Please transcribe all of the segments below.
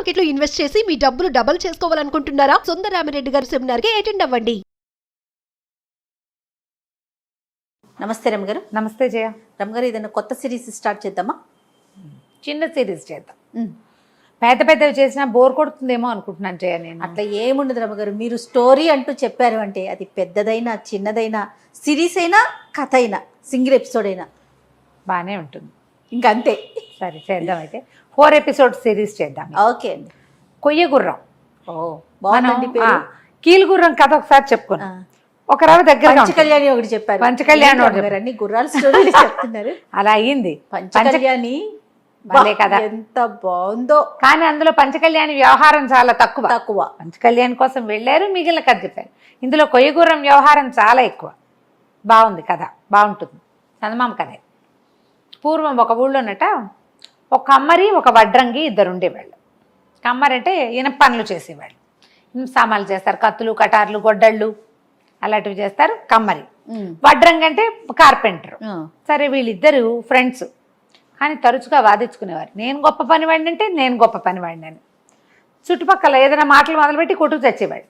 Market లో invest చేసి మీ డబ్బులు డబుల్ చేసుకోవాలనుకుంటున్నారా? సుందరరామిరెడ్డి గారి సెమినార్ కి అటెండ్ అవ్వండి. నమస్తే రమగారు. నమస్తే జయ. రమగారు, ఏదైనా కొత్త సిరీస్ స్టార్ట్ చేద్దామా? చిన్న సిరీస్ చేద్దాం. పెద్ద పెద్దవి చేసినా బోర్ కొడుతుందేమో అనుకుంటున్నాను జయ. నేను అట్లా ఏముండదు రమగారు. మీరు స్టోరీ అంటూ చెప్పారు అంటే అది పెద్దదైనా చిన్నదైనా, సిరీస్ అయినా కథ అయినా సింగిల్ ఎపిసోడ్ అయినా బాగానే ఉంటుంది. ఇంకా అంతే. సరే చేద్దాం. అయితే 4 ఎపిసోడ్ సిరీస్ చేద్దాం. ఓకే అండి. కొయ్య గుర్రం. బాగుందండి పేరు. కీలు గుర్రం కథ ఒకసారి చెప్పుకున్నా. ఒక రవ దగ్గర పంచకళ్యాణి ఒకటి చెప్పారు. పంచకళ్యాణి అన్ని గుర్రాల స్టోరీ చెప్తున్నారు. అలా అయ్యింది. పంచకళ్యాణి కదా, ఎంత బాగుందో. కానీ అందులో పంచకళ్యాణి వ్యవహారం చాలా తక్కువ. పంచకళ్యాణి కోసం వెళ్ళారు, మిగిలిన కథ చెప్పారు. ఇందులో కొయ్య గుర్రం వ్యవహారం చాలా ఎక్కువ. బాగుంది కథ, బాగుంటుంది. చందమామ కథే. పూర్వం ఒక ఊళ్ళోనట ఒక కమ్మరి ఒక వడ్రంగి ఇద్దరు ఉండేవాళ్ళు. కమ్మరి అంటే ఇనప పనులు చేసేవాళ్ళు. సామాన్లు చేస్తారు, కత్తులు కటార్లు గొడ్డళ్ళు అలాంటివి చేస్తారు కమ్మరి. వడ్రంగి అంటే కార్పెంటర్. సరే, వీళ్ళిద్దరు ఫ్రెండ్స్. కానీ తరచుగా వాదించుకునేవారు. నేను గొప్ప పనివాడిని అంటే నేను గొప్ప పనివాడిని అని. చుట్టుపక్కల ఏదైనా మాటలు మొదలుపెట్టి కొట్టుకు చచ్చేవాడు.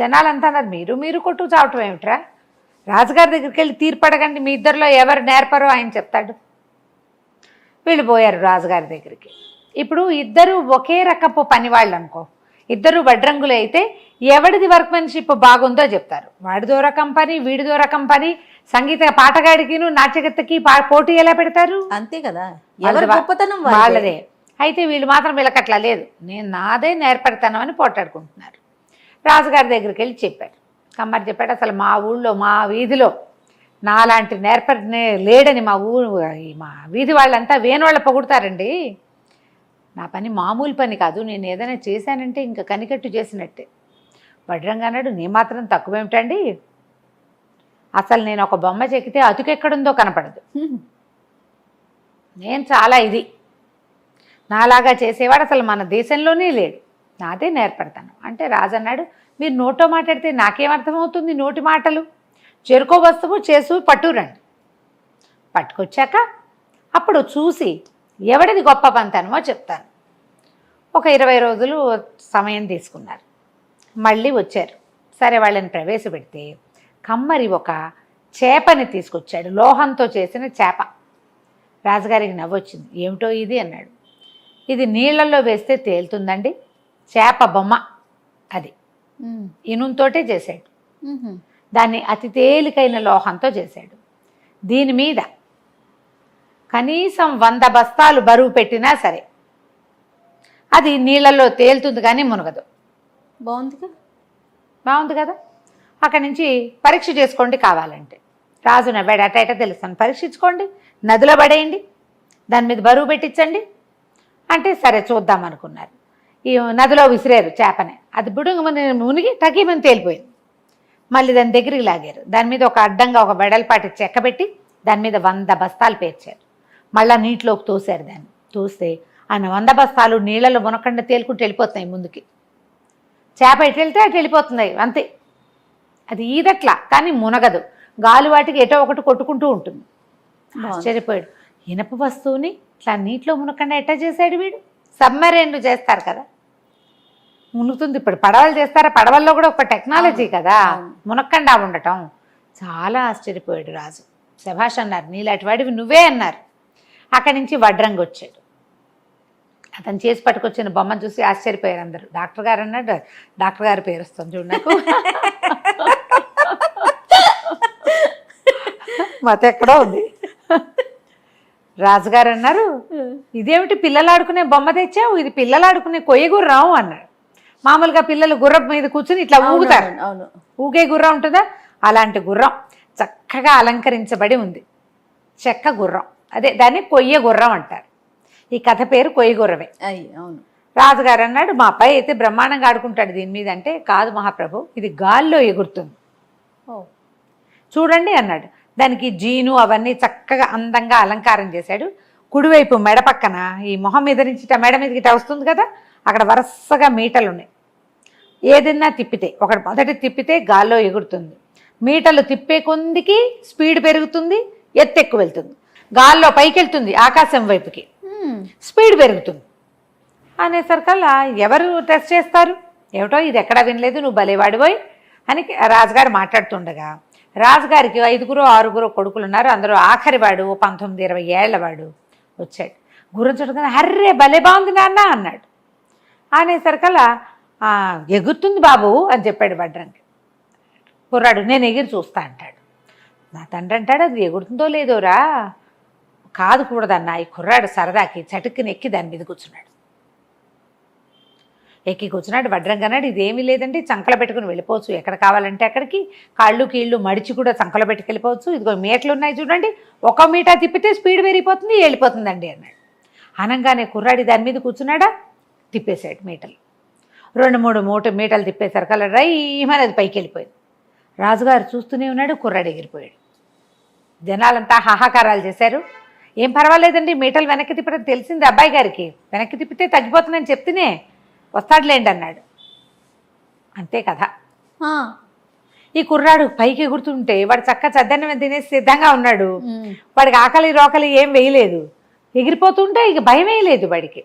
జనాలంతా అన్నారు, మీరు కొట్టుకు చావటం ఏమిట్రా, రాజుగారి దగ్గరికి వెళ్ళి తీర్పడగండి, మీ ఇద్దరిలో ఎవరు నేర్పరో ఆయన చెప్తాడు. వీళ్ళు పోయారు రాజుగారి దగ్గరికి. ఇప్పుడు ఇద్దరు ఒకే రకపు పనివాళ్ళు అనుకో, ఇద్దరు వడ్రంగులు అయితే ఎవడిది వర్క్మెన్షిప్ బాగుందో చెప్తారు. వాడిదో రకం పని, వీడిదో రకం పని. సంగీత పాటగాడికి నాట్యగత్తకి పోటీ ఎలా పెడతారు? అంతే కదా, ఎవరి గొప్పతనం వాళ్ళదే. అయితే వీళ్ళు మాత్రం వీళ్ళకట్లా లేదు, నేను నాదే నేర్పడతాను అని పోటాడుకుంటున్నారు. రాజుగారి దగ్గరికి వెళ్ళి చెప్పారు. కమ్మరి చెప్పాడు, అసలు మా ఊళ్ళో మా వీధిలో నాలాంటి నేర్పనే లేడని మా వీధి వాళ్ళంతా వేణోళ్ళ పొగుడతారండి. నా పని మామూలు పని కాదు, నేను ఏదైనా చేశానంటే ఇంకా కనికట్టు చేసినట్టే. వడ్రంగా అన్నాడు, నీ మాత్రం తక్కువేమిటండి, అసలు నేను ఒక బొమ్మ చెక్కితే అతుకెక్కడుందో కనపడదు. నేను చాలా ఇది, నాలాగా చేసేవాడు అసలు మన దేశంలోనే లేడు, నాదే నేర్పడతాను అంటే. రాజు అన్నాడు, మీరు నోటో మాట్లాడితే నాకేమర్థమవుతుంది నోటి మాటలు, చెరుకో వస్తువు చేసు పట్టురండి. పట్టుకొచ్చాక అప్పుడు చూసి ఎవడిది గొప్ప పంతనమో చెప్తాను. ఒక 20 రోజులు సమయం తీసుకున్నారు. మళ్ళీ వచ్చారు. సరే, వాళ్ళని ప్రవేశపెడితే కమ్మరి ఒక చేపని తీసుకొచ్చాడు, లోహంతో చేసిన చేప. రాజుగారికి నవ్వొచ్చింది. ఏమిటో ఇది అన్నాడు. ఇది నీళ్ళల్లో వేస్తే తేలుతుందండి, చేప బొమ్మ అది. ఇనుంతోటే చేశాడు. దాన్ని అతి తేలికైన లోహంతో చేశాడు. దీని మీద కనీసం 100 బస్తాలు బరువు పెట్టినా సరే అది నీళ్ళల్లో తేలుతుంది కానీ మునగదు. బాగుంది కదా. అక్కడి నుంచి పరీక్ష చేసుకోండి కావాలంటే. రాజు నవ్వాడు. అట తెలుస్తాను, పరీక్షించుకోండి, నదిలో పడేయండి, దాని మీద బరువు పెట్టించండి అంటే. సరే చూద్దాం అనుకున్నారు. ఈ నదిలో విసిరారు చేపని. అది బుడుంగమని మునిగి తగ్గిమని తేలిపోయింది. మళ్ళీ దాని దగ్గరికి లాగారు. దాని మీద ఒక అడ్డంగా ఒక వెడల్పాటి చెక్క పెట్టి దాని మీద 100 బస్తాలు పేర్చారు. మళ్ళీ నీటిలోకి తోసారు. దాన్ని తోస్తే ఆ 100 బస్తాలు నీళ్ళలో మునకుండా తేలుకుంటూ వెళ్ళిపోతున్నాయి ముందుకి. చేప ఎటు వెళ్తే అటు వెళ్ళిపోతుంది అంతే. అది ఈదట్లా కానీ మునగదు, గాలి వాటికి ఎటో ఒకటి కొట్టుకుంటూ ఉంటుంది. ఆశ్చర్యపోయాడు. ఇనప వస్తువుని ఇట్లా నీటిలో మునకుండా ఎట్టా చేశాడు వీడు. సబ్మెరైన్లు చేస్తారు కదా, మునుగుతుంది. ఇప్పుడు పడవలు చేస్తారా, పడవల్లో కూడా ఒక టెక్నాలజీ కదా మునక్కండా ఉండటం. చాలా ఆశ్చర్యపోయాడు రాజు. శభాష్ అన్నారు, నీలాంటి వాడివి నువ్వే అన్నారు. అక్కడి నుంచి వడ్రంగి వచ్చాడు. అతను చేసి పట్టుకొచ్చిన బొమ్మను చూసి ఆశ్చర్యపోయారు అందరూ. డాక్టర్ గారు అన్నాడు, డాక్టర్ గారి పేరు వస్తుంది చూడు నాకు, మత ఎక్కడో ఉంది. రాజుగారు అన్నారు, ఇదేమిటి పిల్లలు ఆడుకునే బొమ్మ తెచ్చావు, ఇది పిల్లలు ఆడుకునే కొయ్య గుర్రం అన్నాడు. మామూలుగా పిల్లలు గుర్రం మీద కూర్చుని ఇట్లా ఊగుతారు, ఊగే గుర్రం ఉంటుందా, అలాంటి గుర్రం చక్కగా అలంకరించబడి ఉంది. చెక్క గుర్రం, అదే దాన్ని కొయ్య గుర్రం అంటారు. ఈ కథ పేరు కొయ్య గుర్రమే. అవును. రాజుగారు అన్నాడు, మా అబ్బాయి అయితే బ్రహ్మాండంగా ఆడుకుంటాడు దీని మీద అంటే. కాదు మహాప్రభు, ఇది గాల్లో ఎగురుతుంది చూడండి అన్నాడు. దానికి జీను అవన్నీ చక్కగా అందంగా అలంకారం చేశాడు. కుడివైపు మెడ పక్కన ఈ మొహం మీద నుంచి మెడ మీదకి ఇట్లా వస్తుంది కదా, అక్కడ వరుసగా మీటలు ఉన్నాయి. ఏదైనా తిప్పితే, ఒకటి మొదటి తిప్పితే గాల్లో ఎగురుతుంది. మీటలు తిప్పే కొందికి స్పీడ్ పెరుగుతుంది, ఎత్తు ఎక్కువ వెళ్తుంది. గాల్లో పైకి వెళ్తుంది, ఆకాశం వైపుకి స్పీడ్ పెరుగుతుంది. అనేసరికల్లా ఎవరు టెస్ట్ చేస్తారు, ఏమిటో ఇది ఎక్కడా వినలేదు, నువ్వు భలేవాడిపోయి అని రాజుగారు మాట్లాడుతుండగా, రాజుగారికి 5 6 కొడుకులు ఉన్నారు. అందరూ ఆఖరి వాడు 19 20 ఏళ్ల వాడు వచ్చాడు. గుర్రం చూడగానే హర్రే భలే బాగుంది నాన్న అన్నాడు. అనేసరికల్లా ఎగురుతుంది బాబు అని చెప్పాడు వడ్రంగి. కుర్రాడు నేను ఎగిరి చూస్తా అంటాడు. నా తండ్రి అంటాడు అది ఎగురుతుందో లేదోరా, కాదు కూడదన్నా. ఈ కుర్రాడు సరదాకి చటుక్కుని ఎక్కి దాని మీద కూర్చున్నాడు. ఎక్కి కూర్చున్నాడు. వడ్రంగి అన్నాడు ఇదేమీ లేదండి, చంకలో పెట్టుకుని వెళ్ళిపోవచ్చు, ఎక్కడ కావాలంటే అక్కడికి, కాళ్ళు కీళ్ళు మడిచి కూడా చంకలో పెట్టుకెళ్ళిపోవచ్చు, ఇదిగో మీటలు ఉన్నాయి చూడండి, 1 మీటర్ తిప్పితే స్పీడ్ పెరిగిపోతుంది, వెళ్ళిపోతుందండి అన్నాడు. అనగానే కుర్రాడి దాని మీద కూర్చున్నాడా, తిప్పేశాడు మీటలు. 2 3 మీటలు తిప్పేసరికల్లా రైమని అది పైకి వెళ్ళిపోయింది. రాజుగారు చూస్తూనే ఉన్నాడు, కుర్రాడు ఎగిరిపోయాడు. జనాలంతా హాహాకారాలు చేశారు. ఏం పర్వాలేదండి, మీటలు వెనక్కి తిప్పడం తెలిసింది అబ్బాయి గారికి, వెనక్కి తిప్పితే తగ్గిపోతుందని చెప్తేనే వస్తాడులేండి అన్నాడు. అంతే కదా. ఈ కుర్రాడు పైకి ఎగురుతుంటే వాడు చక్క చద్దన్నం తినేసి సిద్ధంగా ఉన్నాడు. వాడికి ఆకలి రోకలి ఏం వేయలేదు, ఎగిరిపోతుంటే ఇక భయం వేయలేదు వాడికి.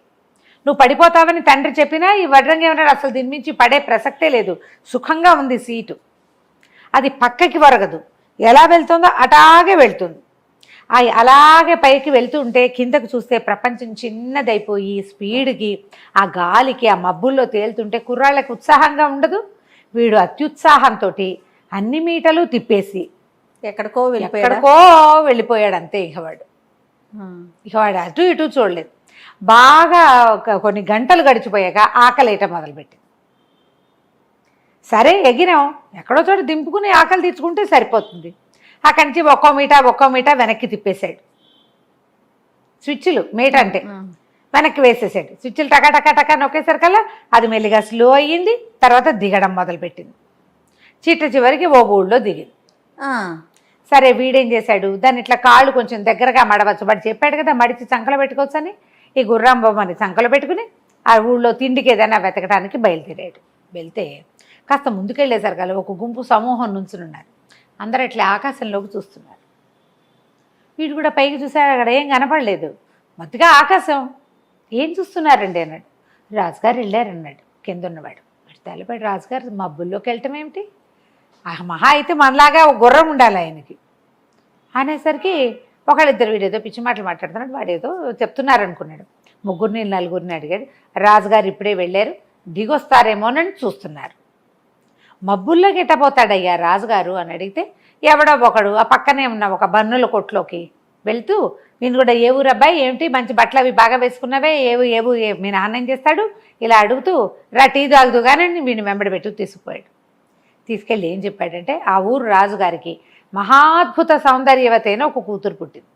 నువ్వు పడిపోతావని తండ్రి చెప్పినా ఈ వడ్రంగి ఏమన్నాడు, అసలు దీని మించి పడే ప్రసక్తే లేదు, సుఖంగా ఉంది సీటు, అది పక్కకి వరగదు, ఎలా వెళ్తుందో అటాగే వెళ్తుంది. అలాగే పైకి వెళ్తుంటే కిందకు చూస్తే ప్రపంచం చిన్నదైపోయి స్పీడ్కి ఆ గాలికి ఆ మబ్బుల్లో తేలుతుంటే కుర్రాళ్ళకి ఉత్సాహంగా ఉండదు. వీడు అత్యుత్సాహంతో అన్ని మీటలు తిప్పేసి ఎక్కడికో వెళ్ళిపోయాడు. అంతే ఇక వాడు అటు ఇటు చూడలేదు. బాగా కొన్ని గంటలు గడిచిపోయాక ఆకలేయటం మొదలుపెట్టింది. సరే ఎగిరాం, ఎక్కడో చోట దింపుకుని ఆకలి తీర్చుకుంటే సరిపోతుంది. అక్కడి నుంచి 1 మీటర్ వెనక్కి తిప్పేశాడు. స్విచ్లు మీట అంటే వెనక్కి వేసేసాడు. స్విచ్లు టకా నొక్కేసరికల్లా అది మెల్లిగా స్లో అయ్యింది. తర్వాత దిగడం మొదలుపెట్టింది. చివరికి ఓ ఊళ్ళో దిగింది. సరే వీడేం చేశాడు, దాన్ని ఇట్లా కాళ్ళు కొంచెం దగ్గరగా మడవచ్చు, వాడు చెప్పాడు కదా మడిచి చంకలో పెట్టుకోవచ్చు అని. ఈ గుర్రం బొమ్మని చంకలో పెట్టుకుని ఆ ఊళ్ళో తిండికి ఏదైనా వెతకడానికి బయలుదేరాడు. వెళ్తే కాస్త ముందుకెళ్ళేసరికల్లా ఒక గుంపు సమూహం నుంచునున్నారు. అందరూ ఇట్లా ఆకాశంలోకి చూస్తున్నారు. వీడు కూడా పైకి చూశాడు, అక్కడ ఏం కనపడలేదు. మొదటిగా ఆకాశం ఏం చూస్తున్నారండి అన్నాడు. రాజుగారు వెళ్ళారన్నాడు కింద ఉన్నవాడు. తెల్లపాడు రాజుగారు మబ్బుల్లోకి వెళ్ళటం ఏమిటి, మహా అయితే మనలాగా ఒక గుర్రం ఉండాలి ఆయనకి అనేసరికి ఒకళ్ళిద్దరు వీడేదో పిచ్చి మాటలు మాట్లాడుతున్నాడు, వాడేదో చెప్తున్నారనుకున్నాడు. 3 4 అడిగాడు. రాజుగారు ఇప్పుడే వెళ్ళారు, దిగొస్తారేమోనని చూస్తున్నారు. మబ్బుల్లోకి ఎట్టపోతాడయ్యా రాజుగారు అని అడిగితే ఎవడో ఒకడు ఆ పక్కనే ఉన్న ఒక బన్నుల కొట్లోకి వెళ్తూ, వీళ్ళు కూడా ఏ ఊరు అబ్బాయి ఏమిటి మంచి బట్టలు అవి బాగా వేసుకున్నవే, ఏవు మీ నాన్న ఏం చేస్తాడు ఇలా అడుగుతూ రా టీ తాగుతూ కానీ వీడిని వెంబడి పెట్టు తీసుకుపోయాడు. తీసుకెళ్ళి ఏం చెప్పాడంటే ఆ ఊరు రాజుగారికి మహాద్భుత సౌందర్యవతైన ఒక కూతురు పుట్టింది.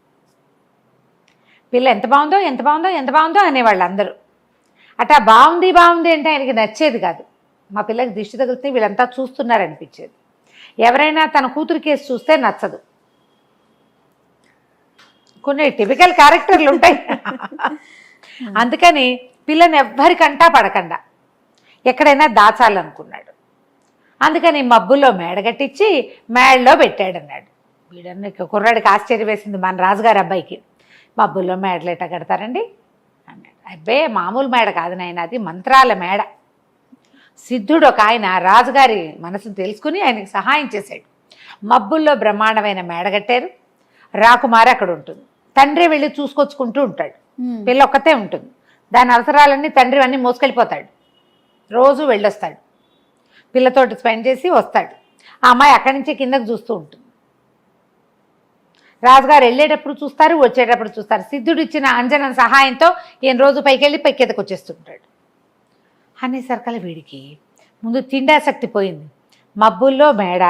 పిల్ల ఎంత బాగుందో అనేవాళ్ళు అందరూ. అట్టా బాగుంది అంటే ఆయనకి నచ్చేది కాదు. మా పిల్లకి దిష్టి తగిలితే వీళ్ళంతా చూస్తున్నారనిపించేది. ఎవరైనా తన కూతురు కేసు చూస్తే నచ్చదు. కొన్ని టిపికల్ క్యారెక్టర్లు ఉంటాయి. అందుకని పిల్లని ఎవ్వరికంటా పడకుండా ఎక్కడైనా దాచాలనుకున్నాడు. అందుకని మబ్బుల్లో మేడగట్టించి మేడలో పెట్టాడన్నాడు. వీడన్న కుర్రాడికి ఆశ్చర్యం వేసింది, మన రాజుగారి అబ్బాయికి. మబ్బుల్లో మేడలు ఎట్ట కడతారండి అన్నాడు. అబ్బే మామూలు మేడ కాదు నాయన, అది మంత్రాల మేడ. సిద్ధుడు ఒక ఆయన రాజుగారి మనసును తెలుసుకుని ఆయనకి సహాయం చేశాడు. మబ్బుల్లో బ్రహ్మాండమైన మేడ కట్టారు. రాకుమారి అక్కడ ఉంటుంది, తండ్రి వెళ్ళి చూసుకొచ్చుకుంటూ ఉంటాడు. పిల్ల ఒక్కతే ఉంటుంది, దాని అవసరాలన్నీ తండ్రి అన్నీ మోసుకెళ్ళిపోతాడు. రోజు వెళ్ళొస్తాడు, పిల్లతోటి స్పెండ్ చేసి వస్తాడు. ఆ అమ్మాయి అక్కడి నుంచి కిందకు చూస్తూ ఉంటుంది. రాజుగారు వెళ్ళేటప్పుడు చూస్తారు, వచ్చేటప్పుడు చూస్తారు. సిద్ధుడు ఇచ్చిన అంజనం సహాయంతో ఈయన రోజు పైకి వెళ్ళి పైకెదకు వచ్చేస్తుంటాడు. అనేసరికల్లా వీడికి ముందు తిండాసక్తి పోయింది. మబ్బుల్లో మేడ,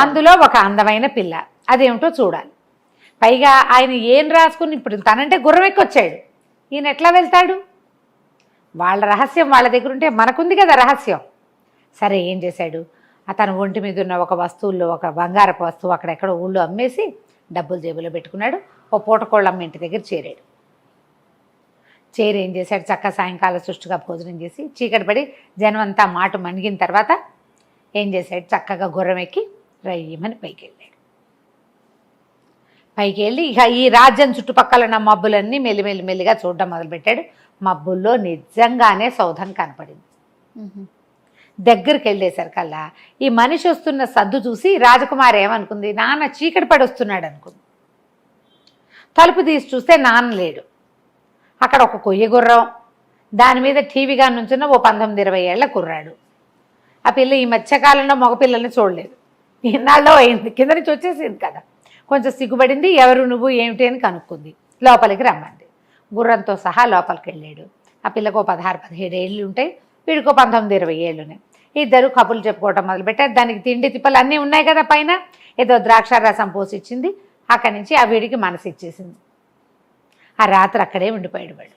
అందులో ఒక అందమైన పిల్ల, అదేమిటో చూడాలి. పైగా ఆయన ఏం రాసుకుని ఇప్పుడు తనంటే గుర్రం ఎక్కొచ్చాడు, ఈయన ఎట్లా వెళ్తాడు? వాళ్ళ రహస్యం వాళ్ళ దగ్గర ఉంటే మనకుంది కదా రహస్యం. సరే ఏం చేశాడు, తన ఒంటి మీద ఉన్న ఒక వస్తువుల్లో ఒక బంగారపు వస్తువు అక్కడెక్కడో ఊళ్ళో అమ్మేసి డబ్బులు జేబులో పెట్టుకున్నాడు. ఓ పూటకోళ్ళమ్మ ఇంటి దగ్గర చేరాడు. ఏం చేశాడు, చక్క సాయంకాలం సుష్టుగా భోజనం చేసి చీకటి పడి జనం అంతా మాట మణిగిన తర్వాత ఏం చేశాడు, చక్కగా గుర్రం ఎక్కి రయ్యమని పైకి వెళ్ళాడు. పైకి వెళ్ళి ఇక ఈ రాజ్యం చుట్టుపక్కల ఉన్న మబ్బులన్నీ మెల్లిగా చూడడం మొదలుపెట్టాడు. మబ్బుల్లో నిజంగానే సౌధం కనపడింది. దగ్గరికి వెళ్ళేసరికల్లా ఈ మనిషి వస్తున్న సద్దు చూసి రాజకుమారి ఏమనుకుంది, నాన్న చీకటి పడి వస్తున్నాడు అనుకుంది. తలుపు తీసి చూస్తే నాన్న లేడు. అక్కడ ఒక కొయ్య గుర్రం, దాని మీద టీవీగా నుంచున్న ఓ 19-20 ఏళ్ల కుర్రాడు. ఆ పిల్ల ఈ మధ్యకాలంలో మగపిల్లల్ని చూడలేదు, ఇన్నాళ్ళలో అయింది, కింద నుంచి వచ్చేసింది కదా. కొంచెం సిగ్గుపడింది, ఎవరు నువ్వు ఏమిటి అని కనుక్కుంది. లోపలికి రమ్మంది. గుర్రంతో సహా లోపలికి వెళ్ళాడు. ఆ పిల్లకు 16-17 ఏళ్ళు ఉంటాయి, వీడికో 19-20 ఏళ్ళున్నాయి. ఇద్దరు కబుర్లు చెప్పుకోవటం మొదలుపెట్టారు. దానికి తిండి తిప్పలు అన్నీ ఉన్నాయి కదా, పైన ఏదో ద్రాక్ష రసం పోసి ఇచ్చింది. అక్కడి నుంచి ఆ వీడికి మనసు ఇచ్చేసింది. ఆ రాత్రి అక్కడే ఉండిపోయాడు వాడు.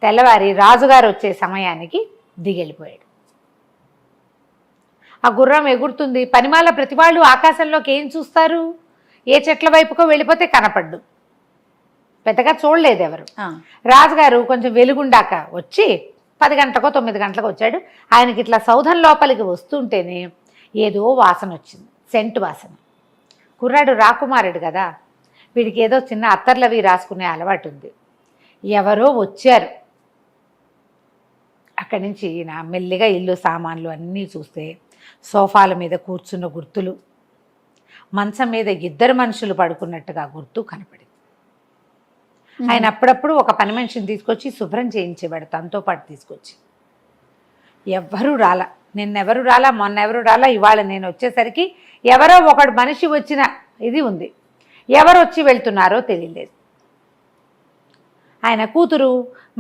తెల్లవారి రాజుగారు వచ్చే సమయానికి దిగెళ్ళిపోయాడు. ఆ గుర్రం ఎగురుతుంది. పనిమాల ప్రతి వాళ్ళు ఆకాశంలోకి ఏం చూస్తారు, ఏ చెట్ల వైపుకో వెళ్ళిపోతే కనపడ్డు, పెద్దగా చూడలేదు ఎవరు. రాజుగారు కొంచెం వెలుగుండాక వచ్చి 10 గంటలకో 9 గంటలకు వచ్చాడు. ఆయనకి ఇట్లా సౌధం లోపలికి వస్తుంటేనే ఏదో వాసన వచ్చింది, సెంటు వాసన. కుర్రాడు రాకుమారుడు కదా, వీడికి ఏదో చిన్న అత్తర్లవి రాసుకునే అలవాటు ఉంది. ఎవరో వచ్చారు. అక్కడి నుంచి ఈయన మెల్లిగా ఇల్లు సామాన్లు అన్నీ చూస్తే సోఫాల మీద కూర్చున్న గుర్తులు, మంచం మీద 2 మనుషులు పడుకున్నట్టుగా గుర్తు కనపడింది. ఆయన అప్పుడప్పుడు ఒక పని మనిషిని తీసుకొచ్చి శుభ్రం చేయించేవాడు తనతో పాటు తీసుకొచ్చి. ఎవ్వరూ రాలా, నిన్నెవరు రాలా, మొన్నెవరు రాలా, ఇవాళ నేను వచ్చేసరికి ఎవరో ఒకడు మనిషి వచ్చిన ఇది ఉంది. ఎవరు వచ్చి వెళ్తున్నారో తెలియలేదు. ఆయన కూతురు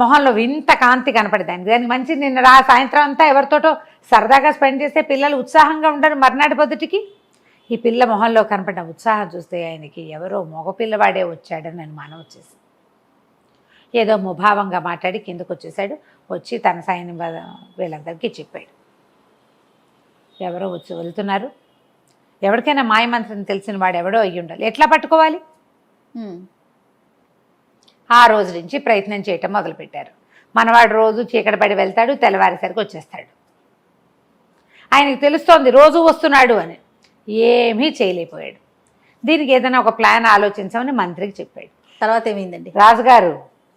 మొహంలో వింత కాంతి కనపడేదానికి, దానికి మంచి నిన్న సాయంత్రం అంతా ఎవరితోటో సరదాగా స్పెండ్ చేస్తే పిల్లలు ఉత్సాహంగా ఉండరు మర్నాటి పొద్దుటికి. ఈ పిల్ల మొహంలో కనపడిన ఉత్సాహం చూస్తే ఆయనకి ఎవరో మగపిల్లవాడే వచ్చాడని అనుమానం వచ్చేసి ఏదో ముభావంగా మాట్లాడి కిందకు వచ్చేసాడు. వచ్చి తన సైన్యం వీళ్ళందరికీ చెప్పాడు, ఎవరో వచ్చి వెళ్తున్నారు, ఎవరికైనా మాయమంత్రం తెలిసిన వాడు ఎవడో అయ్యి ఉండాలి, ఎట్లా పట్టుకోవాలి. ఆ రోజు నుంచి ప్రయత్నం చేయటం మొదలుపెట్టారు. మనవాడు రోజు చీకటి పడి వెళ్తాడు, తెల్లవారేసరికి వచ్చేస్తాడు. ఆయనకు తెలుస్తోంది రోజు వస్తున్నాడు అని. ఏమీ చేయలేకపోయాడు. దీనికి ఏదైనా ఒక ప్లాన్ ఆలోచించమని మంత్రికి చెప్పాడు. తర్వాత ఏమైందండి? రాజుగారు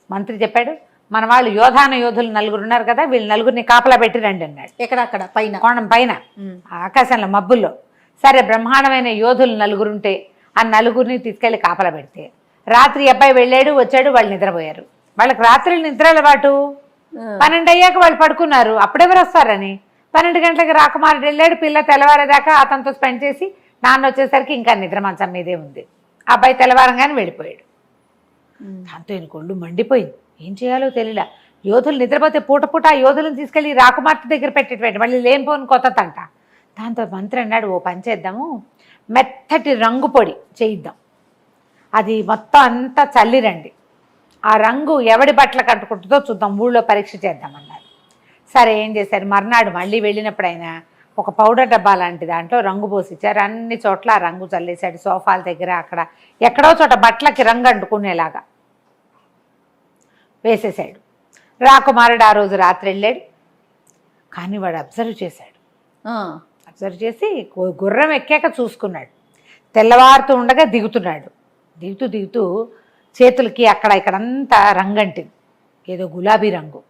మంత్రి చెప్పాడు, మన వాళ్ళు యోధులు 4 ఉన్నారు కదా, వీళ్ళు 4 కాపలా పెట్టి రండి అన్నాడు. ఎక్కడక్కడ పైన కోణం పైన ఆకాశంలో మబ్బుల్లో. సరే, బ్రహ్మాండమైన యోధులు 4 ఉంటే ఆ 4 తీసుకెళ్లి కాపలా పెడితే రాత్రి అబ్బాయి వెళ్ళాడు వచ్చాడు, వాళ్ళు నిద్రపోయారు. వాళ్ళకి రాత్రి నిద్ర అలవాటు. 12 అయ్యాక వాళ్ళు పడుకున్నారు. అప్పుడెవరు వస్తారని 12 గంటలకు రాకుమారుడు వెళ్ళాడు. పిల్ల తెల్లవారేదాకా అతనితో స్పెండ్ చేసి నాన్న వచ్చేసరికి ఇంకా నిద్ర మంచం మీదే ఉంది. అబ్బాయి తెల్లవారంగానే వెళ్ళిపోయాడు. దాంతో ఈయన కొళ్ళు మండిపోయింది. ఏం చేయాలో తెలియలా. యోధులు నిద్రపోతే పూట పూట ఆ యోధులను తీసుకెళ్ళి రాకుమార్తె దగ్గర పెట్టేటువంటి మళ్ళీ లేనిపోని కొత్త తంట. దాంతో మంత్రి అన్నాడు, ఓ పని చేద్దాము, మెత్తటి రంగు పొడి చేయిద్దాం, అది మొత్తం అంతా చల్లిరండి, ఆ రంగు ఎవడి బట్టలు కట్టుకుంటుందో చూద్దాం, ఊళ్ళో పరీక్ష చేద్దామన్నారు. సరే, ఏం చేశారు, మర్నాడు మళ్ళీ వెళ్ళినప్పుడు ఆయన ఒక పౌడర్ డబ్బా లాంటి దాంట్లో రంగు పోసిచ్చారు. అన్ని చోట్ల ఆ రంగు చల్లేశాడు. సోఫాల దగ్గర అక్కడ ఎక్కడో చోట బట్టలకి రంగు అంటుకునేలాగా వేసేసాడు. రాకుమారుడు ఆ రోజు రాత్రి వెళ్ళాడు. కానీ వాడు అబ్జర్వ్ చేశాడు. అబ్జర్వ్ చేసి గుర్రం ఎక్కాక చూసుకున్నాడు. తెల్లవారుతూ ఉండగా దిగుతున్నాడు. దిగుతూ చేతులకి అక్కడ ఇక్కడంతా రంగంటింది, ఏదో గులాబీ రంగు,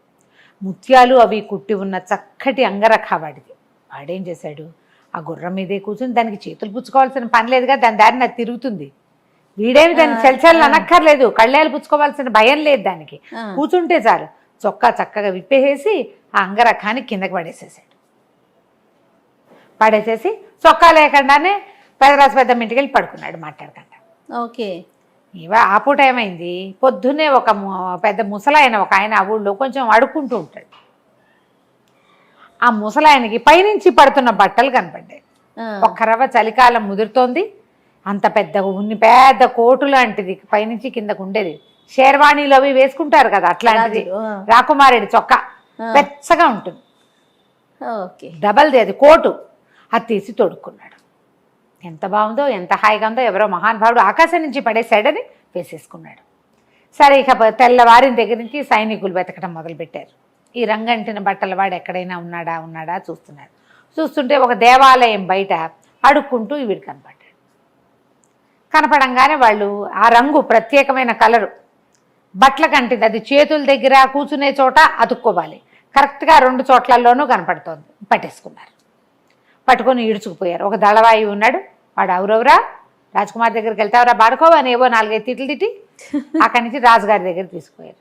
ముత్యాలు అవి కుట్టి ఉన్న చక్కటి అంగరఖ వాడిది. వాడేం చేశాడు, ఆ గుర్రం మీదే కూర్చుని దానికి చేతులు పుచ్చుకోవాల్సిన పని లేదుగా, దాని దారిని అది తిరుగుతుంది. వీడేమి దాన్ని చెల్చెల్ని అనక్కర్లేదు, కళ్ళేలు పుచ్చుకోవాల్సిన భయం లేదు దానికి. కూర్చుంటే చాలు, చొక్కా చక్కగా విప్పేసేసి ఆ అంగరఖాన్ని కిందకి పడేసేసి చొక్కా లేకుండానే పెదరాసు పెద్ద ఇంటికి వెళ్ళి పడుకున్నాడు మాట్లాడకుండా. ఓకే. ఆ పూట ఏమైంది, పొద్దున్నే ఒక పెద్ద ముసలాయన ఒక ఆయన ఆ ఊళ్ళో కొంచెం అడుక్కుంటూ ఉంటాడు. ఆ ముసలాయనకి పైనుంచి పడుతున్న బట్టలు కనపడ్డాయి. ఒక్క రవ్వ చలికాలం ముదురుతోంది, అంత పెద్ద కోటు లాంటిది పైనుంచి కిందకు ఉండేది. షేర్వాణీలో అవి వేసుకుంటారు కదా, అట్లాంటిది రాకుమారుడి చొక్కా వెచ్చగా ఉంటుంది. డబల్ది అది కోటు. అది తీసి తొడుక్కున్నాడు. ఎంత బాగుందో, ఎంత హాయిగా ఉందో, ఎవరో మహానుభావుడు ఆకాశం నుంచి పడేసాడని వేసేసుకున్నాడు. సరే, ఇక తెల్లవారిన దగ్గర నుంచి సైనికులు వెతకడం మొదలుపెట్టారు. ఈ రంగంటిన బట్టల వాడు ఎక్కడైనా ఉన్నాడా చూస్తున్నాడు. చూస్తుంటే ఒక దేవాలయం బయట అడుక్కుంటూ వీడు కనపడ్డాడు. కనపడంగానే వాళ్ళు ఆ రంగు ప్రత్యేకమైన కలరు, బట్టలకు అంటింది. అది చేతుల దగ్గర కూర్చునే చోట అతుక్కోవాలి. కరెక్ట్గా 2 చోట్లలోనూ కనపడుతోంది. పట్టేసుకున్నారు. పట్టుకొని ఈడ్చుకుపోయారు. ఒక దళవాయి ఉన్నాడు, వాడు అవురవురా రాజకుమారి దగ్గరికి వెళ్తావురా బాడుకోవా అని ఏవో 4-5 తిట్లు తిట్టి అక్కడి నుంచి రాజుగారి దగ్గర తీసుకుపోయారు.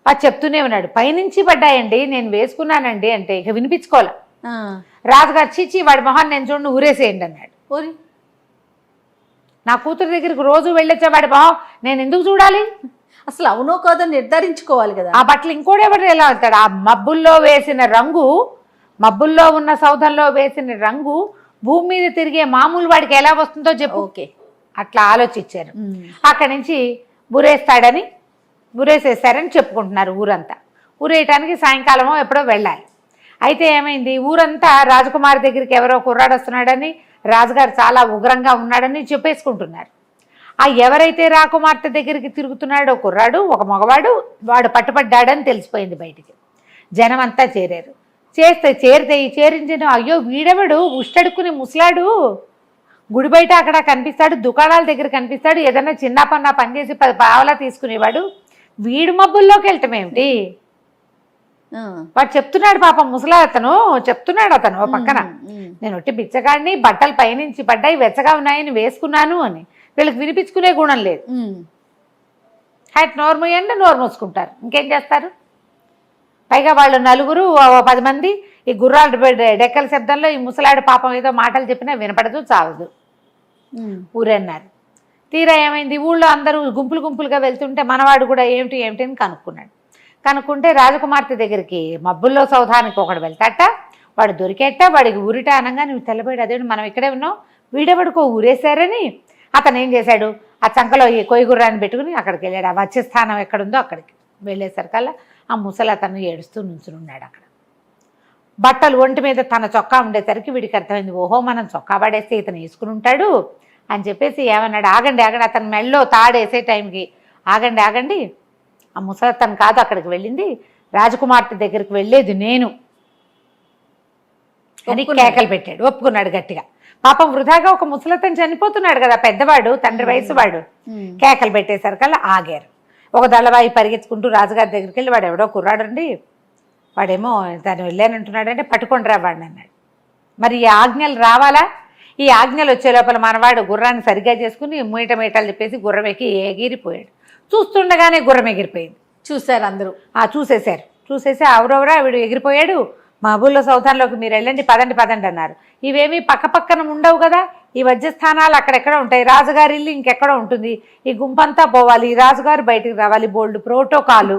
వాడు చెప్తూనే ఉన్నాడు, పైనుంచి పడ్డాయండి, నేను వేసుకున్నానండి అంటే ఇక వినిపించుకోలే. రాజుగారు చీచి వాడి మొహాన్ని నేను చూడండి ఊరేసేయండి అన్నాడు. నా కూతురు దగ్గరికి రోజు వెళ్ళొచ్చా వాడి మొహం నేను ఎందుకు చూడాలి? అసలు అవునో కాదో నిర్ధారించుకోవాలి కదా. ఆ బట్టలు ఇంకోడెవరు ఎలా వెళ్తాడు? ఆ మబ్బుల్లో వేసిన రంగు, మబ్బుల్లో ఉన్న సౌధంలో వేసిన రంగు భూమి మీద తిరిగే మామూలు వాడికి ఎలా వస్తుందో చెప్పు. ఓకే, అట్లా ఆలోచించారు. అక్కడి నుంచి బురేసేస్తారని చెప్పుకుంటున్నారు ఊరంతా. ఊరేయటానికి సాయంకాలమో ఎప్పుడో వెళ్ళాలి. అయితే ఏమైంది, ఊరంతా రాజకుమారి దగ్గరికి ఎవరో కుర్రాడు వస్తున్నాడని, రాజుగారు చాలా ఉగ్రంగా ఉన్నాడని చెప్పేసుకుంటున్నారు. ఆ ఎవరైతే రాకుమార్తె దగ్గరికి తిరుగుతున్నాడో కుర్రాడు, ఒక మగవాడు, వాడు పట్టుపడ్డాడని తెలిసిపోయింది బయటికి. జనం అంతా చేరారు. చేరితే ఈ చేరించిన అయ్యో వీడెవడు ఉష్టడుక్కుని ముసలాడు, గుడి బయట అక్కడ కనిపిస్తాడు, దుకాణాల దగ్గర కనిపిస్తాడు, ఏదైనా చిన్న పని చేసి 10 పావలా తీసుకునేవాడు, వీడు మబ్బుల్లోకి వెళ్ళటం ఏమిటి? వాడు చెప్తున్నాడు పాపం ముసలాతను చెప్తున్నాడు అతను ఓ పక్కన, నేను ఒట్టి బిచ్చగాడిని, బట్టలు పైనుంచి పడ్డాయి వెచ్చగా ఉన్నాయని వేసుకున్నాను అని. వీళ్ళకి వినిపించుకునే గుణం లేదు. హైట్ నోరు మూయండి, నోరు మూసుకుంటారు, ఇంకేం చేస్తారు? పైగా వాళ్ళు 4 10 మంది ఈ గుర్రాలు డెక్కల శబ్దంలో ఈ ముసలాడు పాపం ఏదో మాటలు చెప్పినా వినపడదు, చావదు. ఊరన్నారు. తీరా ఏమైంది, ఊళ్ళో అందరూ గుంపులుగా వెళ్తుంటే మనవాడు కూడా ఏమిటి అని కనుక్కుంటే రాజకుమార్తె దగ్గరికి మబ్బుల్లో సౌధానికి ఒకడు వెళ్తాట. వాడు దొరికేట, వాడికి ఊరిట అనగా నువ్వు తెల్లబోయాడు, అదేంటి మనం ఇక్కడే ఉన్నావు, వీడెవడికో ఊరేశారని అతను ఏం చేశాడు, ఆ చంకలో ఈ కొయ్య గుర్రాన్ని పెట్టుకుని అక్కడికి వెళ్ళాడు. ఆ వచ్చే స్థానం ఎక్కడుందో అక్కడికి వెళ్ళేసరికల్లా ఆ ముసలి అతను ఏడుస్తూ నుంచునున్నాడు అక్కడ. బట్టలు ఒంటి మీద తన చొక్కా ఉండేసరికి వీడికి అర్థమైంది, ఓహో మనం చొక్కా పడేస్తే ఇతను వేసుకుని ఉంటాడు అని చెప్పేసి ఏమన్నాడు, ఆగండి అతను మెళ్ళో తాడేసే టైంకి ఆగండి, ఆ ముసలతను కాదు అక్కడికి వెళ్ళింది, రాజకుమార్తె దగ్గరికి వెళ్ళేది నేను అని కేకలు పెట్టాడు. ఒప్పుకున్నాడు గట్టిగా. పాపం వృధాగా ఒక ముసలతను చనిపోతున్నాడు కదా, పెద్దవాడు, తండ్రి వయసు వాడు. కేకలు పెట్టేసరికల్లా ఆగారు. ఒక దళవాయి పరిగెత్తుకుంటూ రాజుగారి దగ్గరికి వెళ్ళి, వాడు ఎవడో కుర్రాడండి, వాడేమో తను వెళ్ళానంటున్నాడంటే పట్టుకొని రా వాడిని అన్నాడు. మరి ఈ ఆజ్ఞలు రావాలా? ఈ ఆజ్ఞలు వచ్చే లోపల మనవాడు గుర్రాన్ని సరిగ్గా చేసుకుని మీటలు చెప్పేసి గుర్రం ఎక్కి ఎగిరిపోయాడు. చూస్తుండగానే గుర్రం ఎగిరిపోయింది. చూశారు అందరూ. చూసేసి అవురవరా వీడు ఎగిరిపోయాడు, మా ఊళ్ళో సౌధాన్లోకి మీరు వెళ్ళండి, పదండి అన్నారు. ఇవేమీ పక్కన ఉండవు కదా, ఈ వజ్రస్థానాలు అక్కడెక్కడ ఉంటాయి, రాజుగారి ఇల్లు ఇంకెక్కడో ఉంటుంది, ఈ గుంపంతా పోవాలి, ఈ రాజుగారు బయటికి రావాలి, బోల్డ్ ప్రోటోకాలు.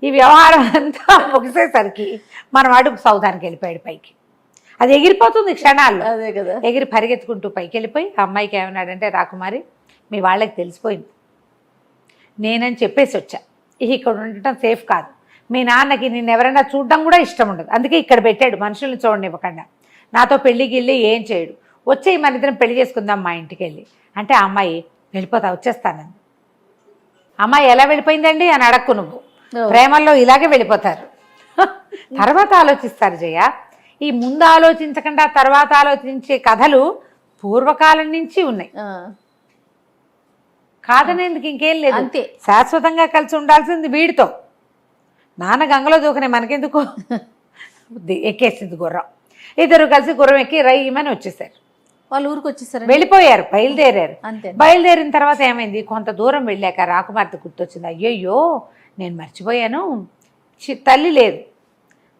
ఈ వ్యవహారం అంతా ముగిసేసరికి మనవాడు సౌధానికి వెళ్ళిపోయాడు పైకి. అది ఎగిరిపోతుంది క్షణాల్లో. అదే కదా, ఎగిరి పరిగెత్తుకుంటూ పైకి వెళ్ళిపోయి ఆ అమ్మాయికి ఏమన్నాడంటే, రాకుమారి మీ వాళ్ళకి తెలిసిపోయింది, నేనని చెప్పేసి వచ్చా, ఇక్కడ ఉండటం సేఫ్ కాదు, మీ నాన్నకి నిన్ను ఎవరైనా చూడడం కూడా ఇష్టం ఉండదు, అందుకే ఇక్కడ పెట్టాడు, మనుషుల్ని చూడనివ్వకుండా, నాతో పెళ్ళికి ఏం చేయడు, వచ్చే మన ఇద్దరం పెళ్లి చేసుకుందాం మా ఇంటికి వెళ్ళి అంటే, ఆ అమ్మాయి వచ్చేస్తానండి. అమ్మాయి ఎలా వెళ్ళిపోయిందండి అని అడక్కు నువ్వు, ప్రేమల్లో ఇలాగే వెళ్ళిపోతారు. తర్వాత ఆలోచిస్తారు జయ. ఈ ముందు ఆలోచించకుండా తర్వాత ఆలోచించే కథలు పూర్వకాలం నుంచి ఉన్నాయి. కాదనేందుకు ఇంకేం లేదు, అంతే. శాశ్వతంగా కలిసి ఉండాల్సింది వీడితో. నాన్న గంగలో దూకనే మనకెందుకు, ఎక్కేసింది గుర్రం. ఇద్దరు కలిసి గుర్రం ఎక్కి రయ్యమని వచ్చేసారు. వాళ్ళు ఊరికి వచ్చేసారు, వెళ్ళిపోయారు, బయలుదేరారు. అంతే. బయలుదేరిన తర్వాత ఏమైంది, కొంత దూరం వెళ్ళాక రాకుమార్తె గుర్తొచ్చింది, అయ్యయ్యో నేను మర్చిపోయాను, తల్లి లేదు.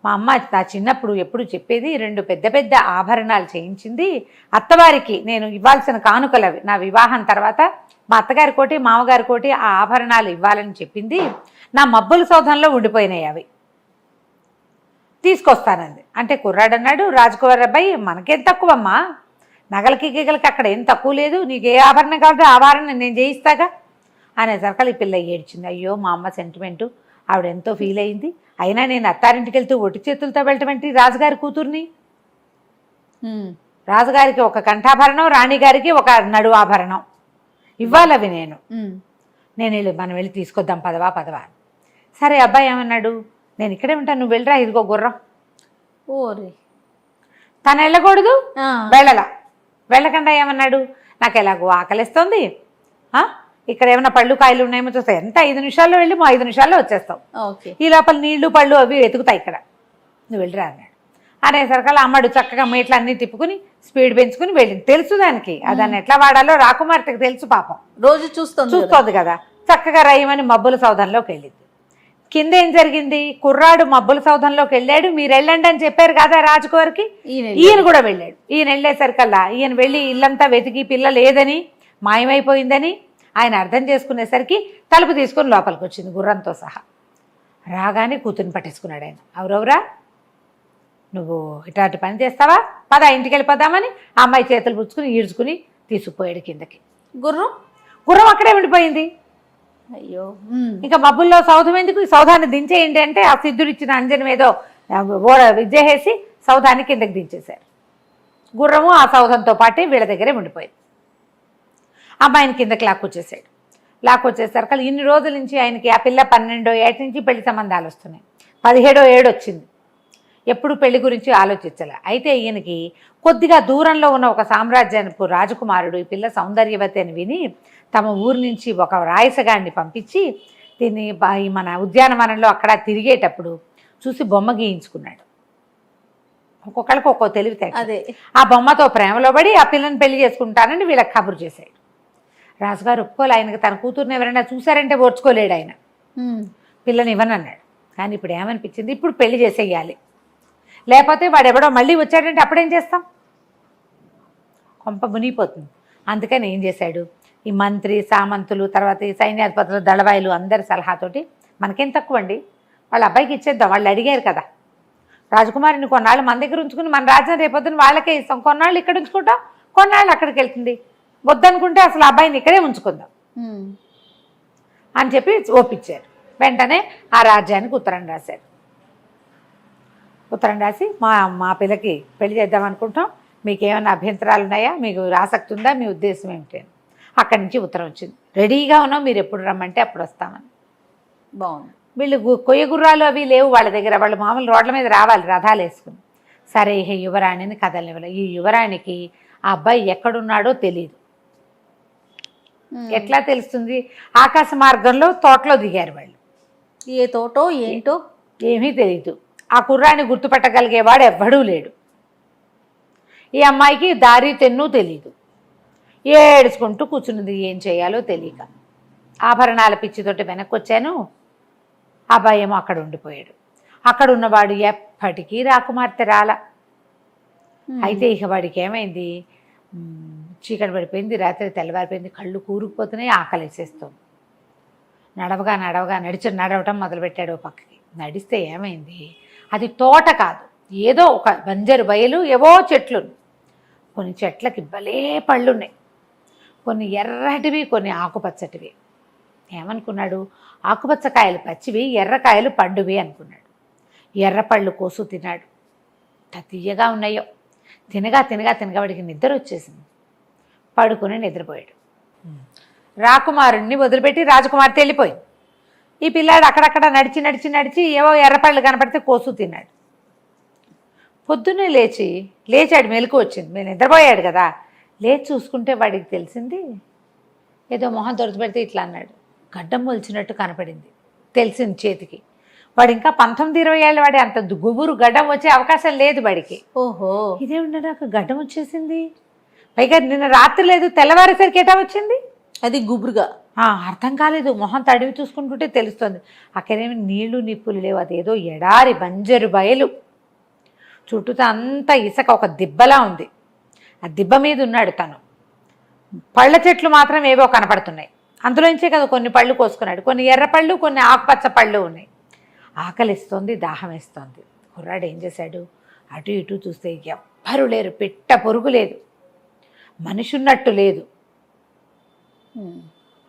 మా అమ్మ నా చిన్నప్పుడు ఎప్పుడు చెప్పేది, 2 పెద్ద ఆభరణాలు చేయించింది అత్తవారికి, నేను ఇవ్వాల్సిన కానుకలు అవి, నా వివాహం తర్వాత మా అత్తగారి కోటి మామగారి కోటి ఆ ఆభరణాలు ఇవ్వాలని చెప్పింది, నా మబ్బుల సౌధంలో ఉండిపోయినాయి, అవి తీసుకొస్తానంది. అంటే కుర్రాడన్నాడు, రాజకుమారి అబ్బాయి మనకేం తక్కువమ్మా, నగలకి గిగలకి అక్కడ ఏం తక్కువ లేదు, నీకు ఏ ఆభరణం కావాలంటే ఆభరణం నేను చేయిస్తాగా అనేసరికి ఈ పిల్ల ఏడ్చింది. అయ్యో మా అమ్మ సెంటిమెంటు, ఆవిడ ఎంతో ఫీల్ అయింది, అయినా నేను అత్తారింటికి వెళ్తూ ఒట్టి చేతులతో వెళ్ళటం ఏంటి, రాజుగారి కూతుర్ని, రాజుగారికి ఒక కంఠాభరణం, రాణిగారికి ఒక నడు ఆభరణం ఇవ్వాలి, అవి నేను మనం వెళ్ళి తీసుకొద్దాం పదవా. సరే అబ్బాయి ఏమన్నాడు, నేను ఇక్కడే ఉంటాను, నువ్వు వెళ్ళరా, ఇదిగో గుర్రం. ఓరే, తను వెళ్ళకూడదు, వెళ్ళకుండా ఏమన్నాడు, నాకు ఎలాగో ఆకలిస్తుంది, ఇక్కడ ఏమైనా పళ్ళు కాయలు ఉన్నాయేమో చూస్తాయి. ఎంత 5 నిమిషాల్లో వెళ్ళి 5 నిమిషాల్లో వచ్చేస్తాం. ఓకే. ఈ లోపల నీళ్లు పళ్ళు అవి వెతుకుతాయి ఇక్కడ, నువ్వు వెళ్ళిరా అన్నాడు. అనేసరికల్లా అమ్మడు చక్కగా మీట్లు అన్నీ తిప్పుకుని స్పీడ్ పెంచుకుని వెళ్ళింది. తెలుసు దానికి దాన్ని ఎట్లా వాడాలో, రాకుమార్తెకి తెలుసు పాపం, రోజు చూస్తోంది కదా. చక్కగా రయ్యమని మబ్బుల సౌధంలోకి వెళ్ళింది. కింద ఏం జరిగింది, కుర్రాడు మబ్బుల సౌధంలోకి వెళ్ళాడు. మీరు వెళ్ళండి అని చెప్పారు కదా రాజుగారికి, ఈయన కూడా వెళ్ళాడు. ఈయన వెళ్ళేసరికల్లా ఈయన వెళ్ళి ఇల్లంతా వెతికి పిల్ల లేదని, మాయమైపోయిందని ఆయన అర్థం చేసుకునేసరికి తలుపు తీసుకుని లోపలికి వచ్చింది గుర్రంతో సహా. రాగానే కూతుర్ని పట్టేసుకున్నాడు ఆయన. ఎవరెవరా నువ్వు ఇట్లాంటి పని చేస్తావా, పద ఇంటికి వెళ్ళిపోదామని ఆ అమ్మాయి చేతులు పుచ్చుకుని ఈడ్చుకుని తీసుకుపోయాడు కిందకి. గుర్రం అక్కడే ఉండిపోయింది. అయ్యో. ఇంకా మబ్బుల్లో సౌధం ఎందుకు, ఈ సౌధాన్ని దించేయండి అంటే ఆ సిద్ధుడు ఇచ్చిన అంజనం ఏదో విద్యహేసి సౌధాన్ని కిందకి దించేశారు. గుర్రము ఆ సౌధంతో పాటే వీళ్ళ దగ్గరే ఉండిపోయింది. అమ్మాయిని కిందకి లాక్కొచ్చేసరికి ఇన్ని రోజుల నుంచి ఆయనకి ఆ పిల్ల 12వ ఏట నుంచి పెళ్లి సంబంధాలు వస్తున్నాయి. 17వ ఏడు వచ్చింది. ఎప్పుడు పెళ్లి గురించి ఆలోచించాల. అయితే ఈయనకి కొద్దిగా దూరంలో ఉన్న ఒక సామ్రాజ్యానికి రాజకుమారుడు ఈ పిల్ల సౌందర్యవతి అని విని తమ ఊరు నుంచి ఒక రాయసగాడిని పంపించి దీన్ని మన ఉద్యానవనంలో అక్కడ తిరిగేటప్పుడు చూసి బొమ్మ గీయించుకున్నాడు. ఒక్కొక్కరికి ఒక్కో తెలివితే ఆ బొమ్మతో ప్రేమలో పడి ఆ పిల్లని పెళ్లి చేసుకుంటానని వీళ్ళకి కబురు చేశాడు. రాజుగారు ఒప్పుకోలే. ఆయనకి తన కూతుర్ని ఎవరైనా చూసారంటే ఓర్చుకోలేడు ఆయన. పిల్లని ఇవ్వనన్నాడు. కానీ ఇప్పుడు ఏమనిపించింది, ఇప్పుడు పెళ్లి చేసేయాలి, లేకపోతే వాడు ఎవడో మళ్ళీ వచ్చాడంటే అప్పుడేం చేస్తాం, కొంప మునిగిపోతుంది. అందుకని ఏం చేశాడు, ఈ మంత్రి సామంతులు తర్వాత ఈ సైన్యాధిపతులు దళవాయిలు అందరి సలహాతోటి మనకేం తక్కువ అండి, వాళ్ళ అబ్బాయికి ఇచ్చేద్దాం, వాళ్ళు అడిగారు కదా, రాజకుమారిని కొన్నాళ్ళు మన దగ్గర ఉంచుకుని మన రాజ్యం రేపొద్దున వాళ్ళకే ఇస్తాం, కొన్నాళ్ళు ఇక్కడ ఉంచుకుంటాం, కొన్నాళ్ళు అక్కడికి వెళ్తుంది, వద్దనుకుంటే అసలు అబ్బాయిని ఇక్కడే ఉంచుకుందాం అని చెప్పి ఒప్పించారు. వెంటనే ఆ రాజ్యానికి ఉత్తరం రాశారు. ఉత్తరం రాసి మా పిల్లకి పెళ్లి చేద్దాం అనుకుంటాం, మీకు ఏమైనా అభ్యంతరాలు ఉన్నాయా, మీకు ఆసక్తి ఉందా, మీ ఉద్దేశం ఏమిటి. అక్కడి నుంచి ఉత్తరం వచ్చింది, రెడీగా ఉన్నాం, మీరు ఎప్పుడు రమ్మంటే అప్పుడు వస్తామని. బాగుంది. వీళ్ళు కొయ్య గుర్రాలు అవి లేవు వాళ్ళ దగ్గర, వాళ్ళు మామూలు రోడ్ల మీద రావాలి రథాలు వేసుకుని. సరే ఈ యువరాణిని కదలనివ్వాలి. ఈ యువరాణికి ఆ అబ్బాయి ఎక్కడున్నాడో తెలియదు. ఎట్లా తెలుస్తుంది, ఆకాశ మార్గంలో తోటలో దిగారు వాళ్ళు. ఏ తోటో ఏంటో ఏమీ తెలియదు. ఆ కుర్రాన్ని గుర్తుపట్టగలిగేవాడు ఎవ్వడూ లేడు. ఈ అమ్మాయికి దారి తెన్ను తెలీదు. ఏడుచుకుంటూ కూర్చున్నది, ఏం చేయాలో తెలియక. ఆభరణాల పిచ్చితోటి వెనక్కి వచ్చాను. అబ్బాయి ఏమో అక్కడ ఉండిపోయాడు. అక్కడ ఉన్నవాడు ఎప్పటికీ రాకుమార్తె రాల. అయితే ఇక వాడికి ఏమైంది, చీకటి పడిపోయింది, రాత్రి తెల్లవారిపోయింది, కళ్ళు కూరుకుపోతున్నాయి, ఆకలేసేస్తుంది. నడవటం మొదలుపెట్టాడు. పక్కకి నడిస్తే ఏమైంది, అది తోట కాదు, ఏదో ఒక బంజరు బయలు, ఏవో చెట్లు. కొన్ని చెట్లకి భలే పళ్ళున్నాయి, కొన్ని ఎర్రటివి, కొన్ని ఆకుపచ్చటివి. ఏమనుకున్నాడు, ఆకుపచ్చకాయలు పచ్చివి, ఎర్రకాయలు పండువి అనుకున్నాడు. ఎర్రపళ్ళు కోసు తిన్నాడు. తీయగా ఉన్నాయో. తినగా వాడికి నిద్ర వచ్చేసింది. పడుకుని నిద్రపోయాడు. రాకుమారుణ్ణి వదిలిపెట్టి రాజకుమార్తె వెళ్ళిపోయింది. ఈ పిల్లాడు అక్కడక్కడ నడిచి ఏవో ఎర్రపళ్ళు కనపడితే కోసు తిన్నాడు. పొద్దున్నే లేచాడు, మెలకు వచ్చింది. మేము నిద్రపోయాడు కదా, లేచి చూసుకుంటే వాడికి తెలిసింది, ఏదో మొహం దొరికిపెడితే ఇట్లా అన్నాడు, గడ్డం మొలిచినట్టు కనపడింది. తెలిసింది చేతికి. వాడు ఇంకా 19-20 ఏళ్ళ వాడి, అంత గుబురు గడ్డం వచ్చే అవకాశం లేదు వాడికి. ఓహో, ఇదేమిటో నాకు గడ్డం వచ్చేసింది, పైగా నిన్న రాత్రి లేదు, తెల్లవారేసరికి ఎటా వచ్చింది, అది గుబురుగా. అర్థం కాలేదు. మొహం తడివి చూసుకుంటుంటే తెలుస్తుంది. అక్కడేమి నీళ్లు నిప్పులు లేవు, అదేదో ఎడారి బంజరు బయలు. చుట్టూతో అంతా ఇసుక, ఒక దిబ్బలా ఉంది. ఆ దిబ్బ మీద ఉన్నాడు తను. పళ్ళ చెట్లు మాత్రం ఏవో కనపడుతున్నాయి. అందులోంచే కదా కొన్ని పళ్ళు కోసుకున్నాడు. కొన్ని ఎర్రపళ్ళు, కొన్ని ఆకుపచ్చ పళ్ళు ఉన్నాయి. ఆకలిస్తోంది, దాహం వేస్తోంది. కుర్రాడు ఏం చేశాడు, అటు ఇటు చూస్తే ఎవ్వరూ లేరు, పిట్ట పొరుగు లేదు, మనిషి ఉన్నట్టు లేదు.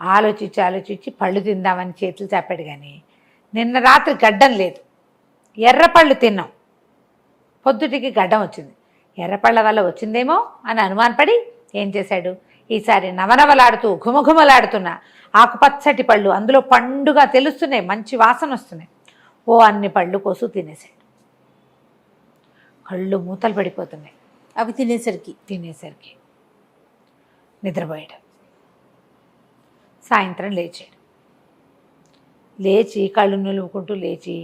ఆలోచించి పళ్ళు తిందామని చేతులు చాపాడు. కానీ నిన్న రాత్రి గడ్డం లేదు, ఎర్రపళ్ళు తిన్నాం, పొద్దుటికి గడ్డం వచ్చింది. ఎర్రపళ్ళ వల్ల వచ్చిందేమో అని అనుమానపడి ఏం చేశాడు, ఈసారి నవనవలాడుతూ ఘుమఘుమలాడుతున్న ఆకుపచ్చటి పళ్ళు, అందులో పండుగ తెలుస్తున్నాయి, మంచి వాసన వస్తున్నాయి, అన్ని పళ్ళు కోసు తినేశాడు. కళ్ళు మూతలు పడిపోతున్నాయి అవి తినేసరికి. నిద్రపోయాడు. సాయంత్రం లేచాడు. లేచి కళ్ళు నిలువుకుంటూ లేచి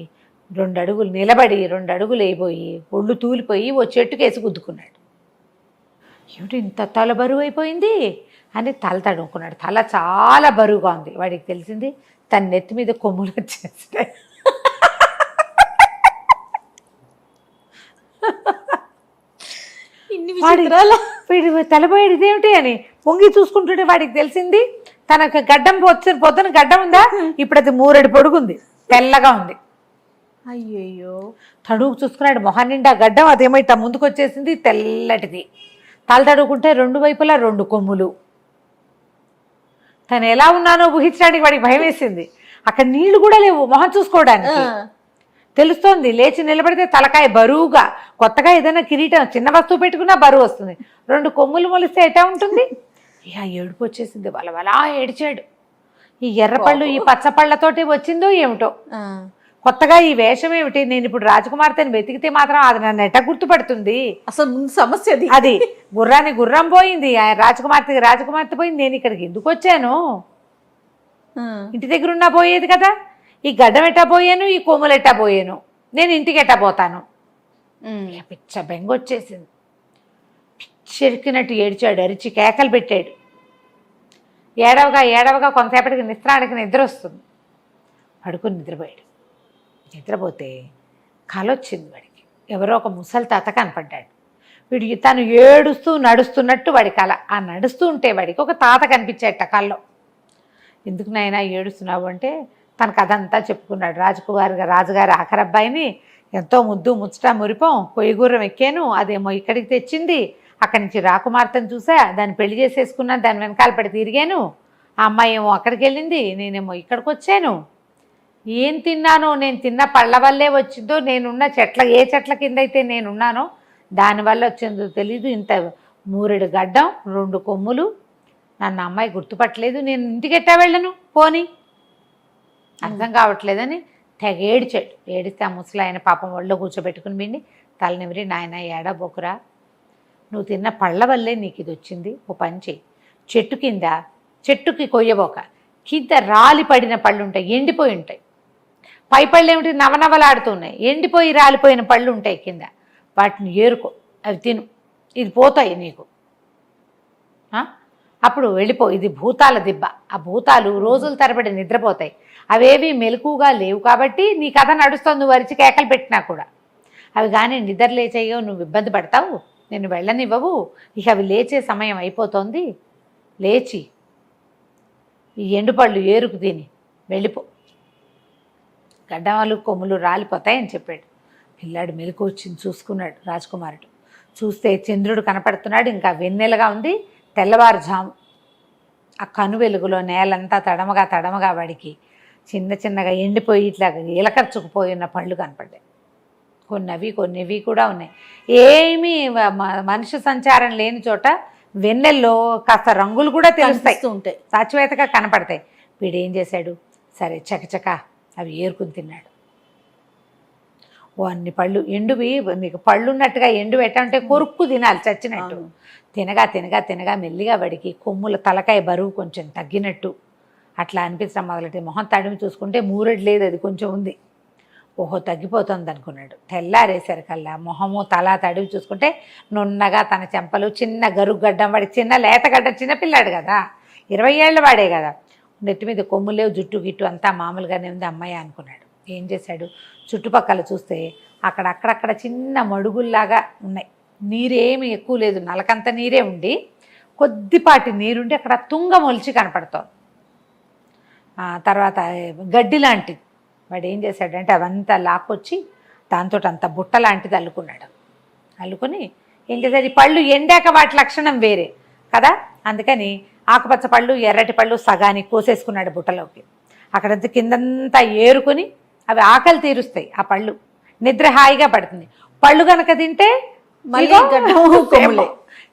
2 అడుగులు నిలబడి 2 అడుగులు వేయబోయి ఒళ్ళు తూలిపోయి ఓ చెట్టుకేసి గుద్దుకున్నాడు. ఏమిటి ఇంత తల బరువు అయిపోయింది అని తల తడుముకున్నాడు. తల చాలా బరువుగా ఉంది. వాడికి తెలిసింది తన నెత్తి మీద కొమ్ములు వచ్చేస్తాయి. వీడి తలపోయాడు ఇదేమిటి అని పొంగి చూసుకుంటుంటే వాడికి తెలిసింది తనకు గడ్డం పొద్దున గడ్డం ఉందా, ఇప్పుడు అది 3 పొడుగుంది, తెల్లగా ఉంది. అయ్యయ్యో తడుగు చూసుకున్నాడు. మొహం నిండా గడ్డం, అదేమో ఇట్లా ముందుకు వచ్చేసింది, తెల్లటిది. తల తడుగుకుంటే 2 వైపులా 2 కొమ్ములు. తను ఎలా ఉన్నానో ఊహించడానికి వాడికి భయం వేసింది. అక్కడ నీళ్లు కూడా లేవు మొహం చూసుకోవడానికి. తెలుస్తోంది లేచి నిలబడితే తలకాయ బరువుగా, కొత్తగా ఏదైనా కిరీటం చిన్న వస్తువు పెట్టుకున్నా బరువు వస్తుంది. 2 కొమ్ములు మొలిస్తే ఎటా ఉంటుంది? ఇక ఏడుపు వచ్చేసింది. వలవలా ఏడిచాడు. ఈ ఎర్రపళ్ళు ఈ పచ్చపళ్ళతోటి వచ్చిందో ఏమిటో, కొత్తగా ఈ వేషం ఏమిటి, నేను ఇప్పుడు రాజకుమార్తెని వెతికితే మాత్రం అది నన్ను ఎట్ట గుర్తుపడుతుంది? అసలు ముందు సమస్య అది గుర్రాన్ని గుర్రం పోయింది, రాజకుమార్తె పోయింది, నేను ఇక్కడికి ఎందుకు వచ్చాను? ఇంటి దగ్గర ఉన్నా పోయేది కదా. ఈ గడ్డం ఎట్టా పోయాను, ఈ కొమ్ములు ఎట్టా పోయాను, నేను ఇంటికి ఎట్టా పోతాను? పిచ్చ బెంగ వచ్చేసింది. పిచ్చెరికినట్టు ఏడ్చాడు, అరిచి కేకలు పెట్టాడు. ఏడవగా కొంతసేపటికి నిద్రానికి నిద్ర వస్తుంది. పడుకుని నిద్రపోయాడు. నిద్రపోతే కల వచ్చింది వాడికి. ఎవరో ఒక ముసలి తాత కనపడ్డాడు. వీడు తను ఏడుస్తూ నడుస్తున్నట్టు వాడి కల. ఆ నడుస్తూ ఉంటే వాడికి ఒక తాత కనిపించేట కల్లో. ఎందుకు నాయనా ఏడుస్తున్నావు అంటే తన కథ అంతా చెప్పుకున్నాడు. రాజుగారి ఆఖరబ్బాయిని ఎంతో ముద్దు ముచ్చట మురిపం కొయ్యగుర్రం ఎక్కాను, అదేమో ఇక్కడికి తెచ్చింది, అక్కడి నుంచి రాకుమార్తెను చూసా, దాన్ని పెళ్లి చేసేసుకున్నాను, దాని వెనకాల పడి తిరిగాను, ఆ అమ్మాయి ఏమో అక్కడికి వెళ్ళింది, నేనేమో ఇక్కడికి వచ్చాను, ఏం తిన్నానో, నేను తిన్న పళ్ళ వల్లే వచ్చిందో, నేనున్న ఏ చెట్ల కింద అయితే నేనున్నానో దానివల్ల వచ్చిందో తెలీదు, ఇంత 3 గడ్డం 2 కొమ్ములు, నన్ను అమ్మాయి గుర్తుపట్టలేదు, నేను ఇంటికి ఎట్టా వెళ్ళను పోని అర్థం కావట్లేదని తెగ ఏడిచాడు. ఏడిస్తే ఆ ముసలి ఆయన పాపం ఒళ్ళో కూర్చోబెట్టుకుని విని తలనిమిరి, నాయన ఏడబోకురా, నువ్వు తిన్న పళ్ళ వల్లే నీకు ఇది వచ్చింది, ఓ పని చెయ్యి, చెట్టుకి కొయ్యబోక, కింద రాలి పడిన పళ్ళు ఉంటాయి, ఎండిపోయి ఉంటాయి, పై పళ్ళు ఏమిటి నవనవలాడుతున్నాయి, ఎండిపోయి రాలిపోయిన పళ్ళు ఉంటాయి కింద, వాటిని ఏరుకో, అవి తిను, ఇది పోతాయి నీకు, అప్పుడు వెళ్ళిపో. ఇది భూతాల దిబ్బ, ఆ భూతాలు రోజుల తరబడి నిద్రపోతాయి, అవేవి మెలకుగా లేవు కాబట్టి నీ కథ నడుస్తుంది, నువ్వు అరిచి కేకలు పెట్టినా కూడా. అవి కానీ నిద్ర లేచేయో నువ్వు ఇబ్బంది పడతావు, నేను వెళ్ళనివ్వవు, ఇక అవి లేచే సమయం అయిపోతుంది, లేచి ఈ ఎండుపళ్ళు ఏరుకు తిని వెళ్ళిపో, గడ్డమాలు కొమ్ములు రాలిపోతాయని చెప్పాడు. పిల్లాడు మెలకు వచ్చింది, చూసుకున్నాడు రాజకుమారుడు. చూస్తే చంద్రుడు కనపడుతున్నాడు, ఇంకా వెన్నెలగా ఉంది, తెల్లవారుజాము. ఆ కను వెలుగులో నేలంతా తడమగా వాడికి చిన్నగా ఎండిపోయి ఇట్లా ఇలకర్చుకుపోయిన పళ్ళు కనపడ్డాయి. కొన్నివి కూడా ఉన్నాయి. ఏమీ మనిషి సంచారం లేని చోట వెన్నెల్లో కాస్త రంగులు కూడా తెలుస్తాయి, ఉంటాయి, సాచివేతగా కనపడతాయి. వీడేం చేశాడు, సరే చకచక అవి ఏరుకుని తిన్నాడు. అన్ని పళ్ళు ఎండువి, నీకు పళ్ళు ఉన్నట్టుగా ఎండు పెట్టంటే కొరుక్కు తినాలి చచ్చినట్టు. తినగా మెల్లిగా వాడికి కొమ్ముల తలకాయ బరువు కొంచెం తగ్గినట్టు అట్లా అనిపించడం మొదలెట్టి. మొహం తడిమి చూసుకుంటే 3 లేదు, అది కొంచెం ఉంది. ఓహో తగ్గిపోతుంది అనుకున్నాడు. తెల్లారేసరికల్లా మొహము తల తడివి చూసుకుంటే నున్నగా తన చెంపలు, చిన్న గరుగడ్డం, వాడికి చిన్న లేతగడ్డ, చిన్నపిల్లాడు కదా, 20 ఏళ్ళ వాడే కదా, నెత్తి మీద కొమ్ములేవు, జుట్టు గిట్టు అంతా మామూలుగానే ఉంది, అమ్మాయి అనుకున్నాడు. ఏం చేశాడు, చుట్టుపక్కల చూస్తే అక్కడక్కడ చిన్న మడుగుల్లాగా ఉన్నాయి, నీరేమి ఎక్కువ లేదు, నలకంత నీరే ఉండి కొద్దిపాటి నీరుండి అక్కడ తుంగ మొలిచి కనపడుతోంది. తర్వాత గడ్డి లాంటిది. వాడు ఏం చేశాడంటే అవంతా లాక్కొచ్చి దాంతో అంత బుట్ట లాంటిది అల్లుకున్నాడు. అల్లుకొని ఏం చేశాడు, ఈ పళ్ళు ఎండాక వాటి లక్షణం వేరే కదా, అందుకని ఆకుపచ్చ పళ్ళు ఎర్రటి పళ్ళు సగానికి కోసేసుకున్నాడు బుట్టలోకి. అక్కడంతా కిందంతా ఏరుకొని అవి ఆకలి తీరుస్తాయి, ఆ పళ్ళు నిద్ర హాయిగా పడుతుంది. పళ్ళు కనుక తింటే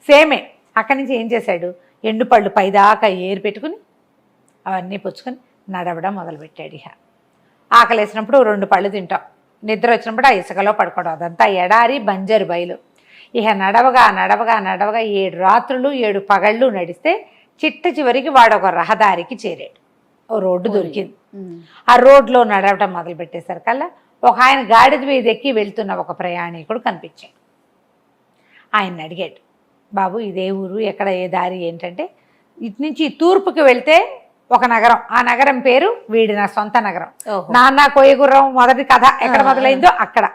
సేమే. అక్కడి నుంచి ఏం చేశాడు, ఎండు పళ్ళు పైదాకా ఏరు పెట్టుకుని అవన్నీ పుచ్చుకొని నడవడం మొదలుపెట్టాడు. ఇక ఆకలి వేసినప్పుడు 2 పళ్ళు తింటాం, నిద్ర వచ్చినప్పుడు ఆ ఇసుకలో పడుకోవడం, అదంతా ఎడారి బంజరు బయలు. ఇక నడవగా 7 రాత్రులు 7 పగళ్ళు నడిస్తే చిట్ట చివరికి వాడు ఒక రహదారికి చేరాడు. ఓ రోడ్డు దొరికింది. ఆ రోడ్లో నడవటం మొదలు పెట్టేసరికల్లా ఒక ఆయన గాడిద మీద ఎక్కి వెళ్తున్న ఒక ప్రయాణికుడు కనిపించాడు. ఆయన్ని అడిగాడు, బాబు ఇదే ఊరు, ఎక్కడ ఏ దారి ఏంటంటే, ఇటు నుంచి తూర్పుకి వెళ్తే ఒక నగరం, ఆ నగరం పేరు వీడి నా సొంత నగరం, నాన్న కోయగుర్రం మొదటి కథ ఎక్కడ మొదలైందో అక్కడ,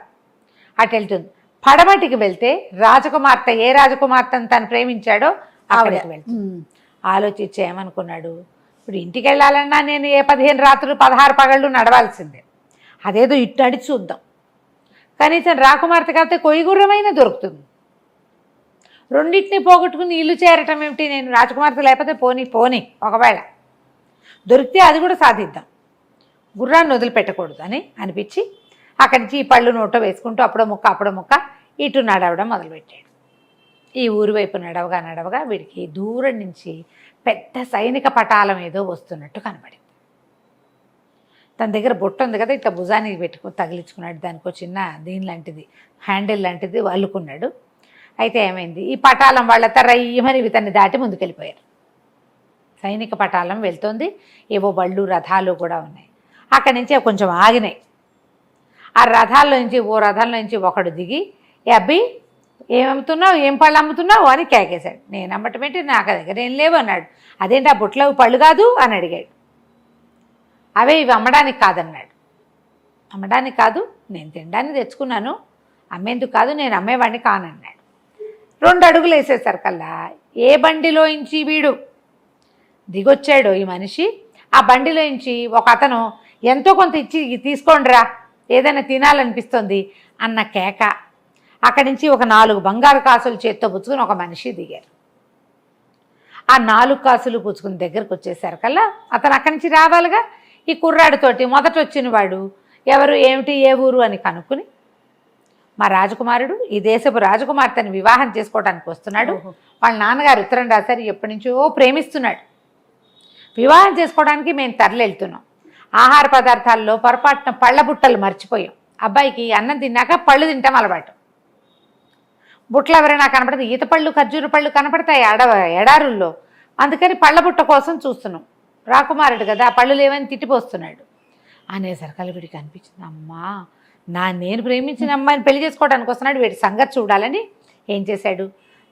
అటు వెళ్తుంది. పడమటికి వెళ్తే రాజకుమార్తె, ఏ రాజకుమార్తెను తను ప్రేమించాడో అక్కడికి వెళ్తుంది. ఆలోచించి ఏమనుకున్నాడు, ఇప్పుడు ఇంటికి వెళ్ళాలన్నా నేను ఏ 15 రాత్రులు 16 పగళ్ళు నడవాల్సిందే, అదేదో ఇటు నడిచి చూద్దాం, కనీసం రాకుమార్తె కాకపోతే కొయ్యగుర్రమైనా దొరుకుతుంది. రెండింటిని పోగొట్టుకుని ఇల్లు చేరటం ఏమిటి, నేను రాజకుమార్తె లేకపోతే పోనీ ఒకవేళ దొరికితే అది కూడా సాధిద్దాం, గుర్రాన్ని వదిలిపెట్టకూడదు అని అనిపించి అక్కడి నుంచి ఈ పళ్ళు నోటో వేసుకుంటూ అప్పుడో ముక్క ఇటు నడవడం మొదలుపెట్టాడు. ఈ ఊరి వైపు నడవగా వీడికి దూరం నుంచి పెద్ద సైనిక పటాలం ఏదో వస్తున్నట్టు కనబడింది. తన దగ్గర బొట్టు ఉంది కదా, ఇట్లా భుజానికి తగిలించుకున్నాడు, దానికి చిన్న దీని లాంటిది హ్యాండిల్ లాంటిది అల్లుకున్నాడు. అయితే ఏమైంది, ఈ పటాలం వాళ్ళతో రయ్యమని ఇతన్ని దాటి ముందుకెళ్ళిపోయారు. సైనిక పటాలం వెళ్తుంది, ఏవో బళ్ళు రథాలు కూడా ఉన్నాయి. అక్కడి నుంచి కొంచెం ఆగినాయి. ఆ రథాల్లో నుంచి ఒకడు దిగి, ఏ అబ్బి ఏమమ్ముతున్నావు, ఏం పళ్ళు అమ్ముతున్నావు అని కేకేశాడు. నేను అమ్మటం ఏంటి, నాకు దగ్గర ఏం లేవు అన్నాడు. అదేంటి ఆ బుట్టలో పళ్ళు కాదు అని అడిగాడు. అవే ఇవి అమ్మడానికి కాదన్నాడు. అమ్మడానికి కాదు, నేను తినడానికి తెచ్చుకున్నాను, అమ్మేందుకు కాదు, నేను అమ్మేవాడిని కానన్నాడు. 2 అడుగులు వేసేసరికల్లా ఏ బండిలోంచి వీడు దిగొచ్చాడో ఈ మనిషి, ఆ బండిలోంచి ఒక అతను ఎంతో కొంత ఇచ్చి తీసుకోండిరా ఏదైనా తినాలనిపిస్తుంది అన్న కేక. అక్కడి నుంచి ఒక 4 బంగారు కాసులు చేత్తో పుచ్చుకుని ఒక మనిషి దిగారు. ఆ 4 కాసులు పుచ్చుకుని దగ్గరకు వచ్చేసరికల్లా అతను అక్కడి నుంచి రావాలిగా. ఈ కుర్రాడితోటి మొదట వచ్చిన వాడు ఎవరు, ఏమిటి, ఏ ఊరు అని కనుక్కుని, మా రాజకుమారుడు ఈ దేశపు రాజకుమార్తెని వివాహం చేసుకోవడానికి వస్తున్నాడు, వాళ్ళ నాన్నగారు ఉత్తరం రాశారు, ఎప్పటి నుంచో ప్రేమిస్తున్నాడు, వివాహం చేసుకోవడానికి మేము తరలివెళ్తున్నాం, ఆహార పదార్థాల్లో పొరపాటున పళ్ళ బుట్టలు మర్చిపోయాం, అబ్బాయికి అన్నం తిన్నాక పళ్ళు తింటాం అలవాటు, బుట్టలు ఎవరైనా కనపడితే ఈత పళ్ళు ఖర్జూర పళ్ళు కనపడతాయి ఎడారుల్లో, అందుకని పళ్ళ బుట్ట కోసం చూస్తున్నాం, రాకుమారుడు కదా పళ్ళు లేవని తిట్టిపోస్తున్నాడు అనేసరికి వీడికి అనిపించింది, అమ్మా నేను ప్రేమించిన అమ్మాయిని పెళ్లి చేసుకోవడానికి వస్తున్నాడు, వీడి సంగతి చూడాలని ఏం చేశాడు,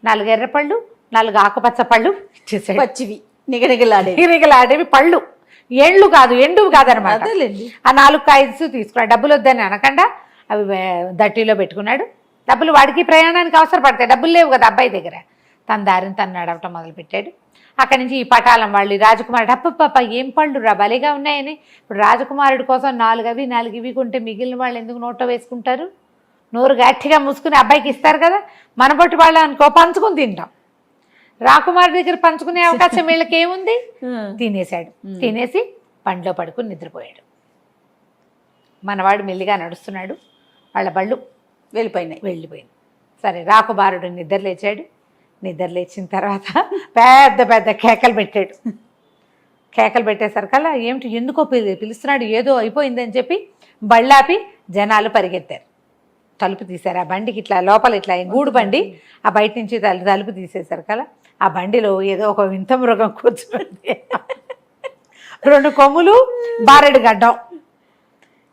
4 ఎర్రపళ్ళు 4 ఆకుపచ్చ పళ్ళు ఇచ్చేసాడు. పచ్చివి నిగనిగలాడేవి పళ్ళు, ఎండ్లు కాదు, ఎండువు కాదనమాట. ఆ 4 కాయిన్స్ తీసుకున్నాడు. డబ్బులు వద్దని అనకుండా అవి దట్టీలో పెట్టుకున్నాడు. డబ్బులు వాడికి ప్రయాణానికి అవసరపడతాయి, డబ్బులు లేవు కదా అబ్బాయి దగ్గర. తన దారిని తను నడవటం మొదలుపెట్టాడు. అక్కడి నుంచి ఈ పటాలం వాళ్ళు రాజకుమారుడు, అప్పప్ప ఏం పళ్ళు రా భలేగా ఉన్నాయని. ఇప్పుడు రాజకుమారుడి కోసం 4 అవి 4 ఇవి కొంటే మిగిలిన వాళ్ళు ఎందుకు నోట్లో వేసుకుంటారు, నోరు గట్టిగా మూసుకుని అబ్బాయికి ఇస్తారు కదా, మన బొట్టి వాళ్ళు అనుకో పంచుకుని తింటాం, రాకుమారుడి దగ్గర పంచుకునే అవకాశం వీళ్ళకి ఏముంది. తినేశాడు. తినేసి పండ్లో పడుకుని నిద్రపోయాడు. మనవాడు మెల్లిగా నడుస్తున్నాడు, వాళ్ళ బళ్ళు వెళ్ళిపోయింది. సరే రాకుమారుడు నిద్ర లేచాడు. నిద్ర లేచిన తర్వాత పెద్ద పెద్ద కేకలు పెట్టాడు. కేకలు పెట్టేసరికల్లా ఏమిటి, ఎందుకో పిలుస్తున్నాడు, ఏదో అయిపోయిందని చెప్పి బళ్ళాపి జనాలు పరిగెత్తారు. తలుపు తీశారు. ఆ బండికి ఇట్లా లోపల ఇట్లా గూడు బండి, ఆ బయట నుంచి తలుపు తీసేసరికల్లా ఆ బండిలో ఏదో ఒక వింత మృగం కూర్చుంది. 2 కొమ్ములు, బారెడు గడ్డం.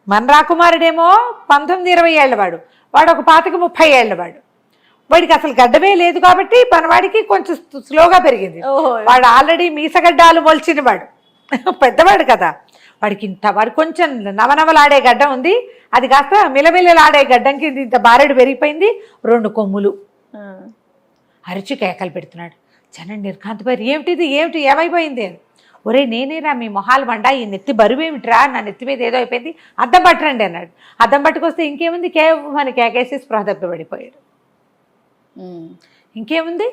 మన రాకుమారుడేమో 19-20 ఏళ్ళ వాడు, వాడు ఒక 25-30 ఏళ్ళ వాడు. వాడికి అసలు గడ్డమే లేదు కాబట్టి మనవాడికి కొంచెం స్లోగా పెరిగింది. వాడు ఆల్రెడీ మీసగడ్డాలు మొలిచిన వాడు, పెద్దవాడు కదా, వాడికి కొంచెం నవనవలాడే గడ్డం ఉంది, అది కాస్త మిలమిలలాడే గడ్డం కింద ఇంత బారెడు పెరిగిపోయింది. 2 కొమ్ములు. అరిచి కేకలు పెడుతున్నాడు. జనం నిర్ఘాంతపోయారు, ఏమిటి ఏమైపోయింది అని. ఒరే నేనేరా మీ మొహాలు మండా, ఈ నెత్తి బరువేమిట్రా, నా నెత్తి మీద ఏదో అయిపోయింది, అద్దం పట్టరండి అన్నాడు. అద్దం పట్టుకొస్తే ఇంకేముంది, కేవని కేకేసి స్పృహ తప్పిపడిపోయాడు. ఇంకేముంది,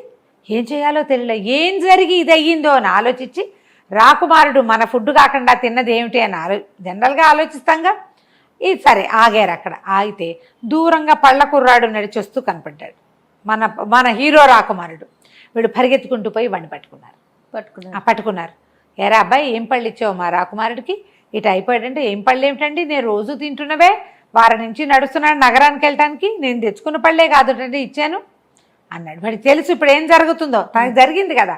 ఏం చేయాలో తెలియలే, ఏం జరిగి ఇది అయ్యిందో అని ఆలోచించి, రాకుమారుడు మన ఫుడ్ కాకుండా తిన్నది ఏమిటి అని జనరల్గా ఆలోచిస్తాంగా. ఇది సరే ఆగారు. అక్కడ ఆగితే దూరంగా పళ్ళ కుర్రాడు నడిచొస్తూ కనపడ్డాడు. మన హీరో రాకుమారుడు. వీడు పరిగెత్తుకుంటూ పోయి వాడిని పట్టుకున్నారు. ఏరా అబ్బాయి ఏం పళ్ళు ఇచ్చావు మా రాకుమారుడికి, ఇటు అయిపోయాడంటే, ఏం పళ్ళు ఏమిటండి, నేను రోజు తింటున్నవే, వారం నుంచి నడుస్తున్నాడు నగరానికి వెళ్ళటానికి, నేను తెచ్చుకున్న పళ్ళే కాదుటండి ఇచ్చాను అన్నాడు. వాడికి తెలుసు ఇప్పుడు ఏం జరుగుతుందో, తనకు జరిగింది కదా.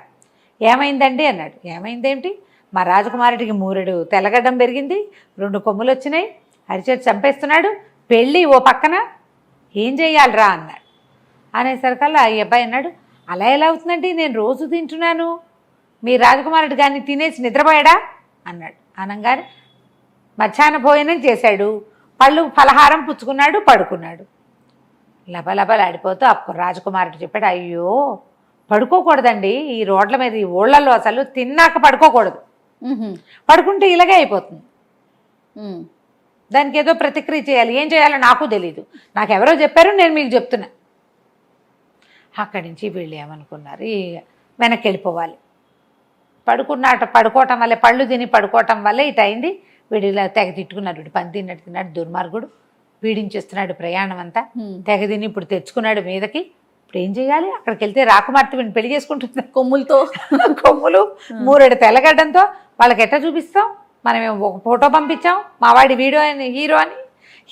ఏమైందండి అన్నాడు. ఏమైందేమిటి, మా రాజకుమారుడికి 3 తెల్లగడ్డం పెరిగింది, 2 కొమ్ములు వచ్చినాయి, అరిచేతి చంపేస్తున్నాడు, పెళ్ళి ఓ పక్కన, ఏం చెయ్యాలిరా అన్నాడు. అనేసరికల్లా ఈ అబ్బాయి అన్నాడు, అలా ఎలా అవుతుందండి, నేను రోజు తింటున్నాను, మీ రాజకుమారుడు కానీ తినేసి నిద్రపోయాడా అన్నాడు. అనగానే మధ్యాహ్న భోజనం చేశాడు, పళ్ళు ఫలహారం పుచ్చుకున్నాడు, పడుకున్నాడు. లబలబలాడిపోతూ అప్పుడు రాజకుమారుడు చెప్పాడు, అయ్యో పడుకోకూడదండి, ఈ రోడ్ల మీద ఈ ఊళ్ళల్లో అసలు తిన్నాక పడుకోకూడదు, పడుకుంటే ఇలాగే అయిపోతుంది, దానికి ఏదో ప్రతిక్రియ చేయాలి, ఏం చేయాలో నాకు తెలీదు, నాకెవరో చెప్పారు, నేను మీకు చెప్తున్నా. అక్కడి నుంచి వీళ్ళు ఏమనుకున్నారు, వెనక్కి వెళ్ళిపోవాలి, పడుకోవటం వల్లే, పళ్ళు తిని పడుకోవటం వల్లే ఇటు అయింది, వీడు ఇలా తెగ తిట్టుకున్నాడు, వీడు పని తిన్నట్టు తిన్నాడు, దుర్మార్గుడు పీడించేస్తున్నాడు ప్రయాణం అంతా, తెగ తిని ఇప్పుడు తెచ్చుకున్నాడు మీదకి, ఇప్పుడు ఏం చేయాలి, అక్కడికి వెళ్తే రాకుమార్తె వీడిని పెళ్లి చేసుకుంటుంది కొమ్ములతో, కొమ్ములు 3 తెల్లగడ్డంతో, వాళ్ళకి ఎట్లా చూపిస్తాం, మనం ఒక ఫోటో పంపించాం మా వాడి వీడియో అని,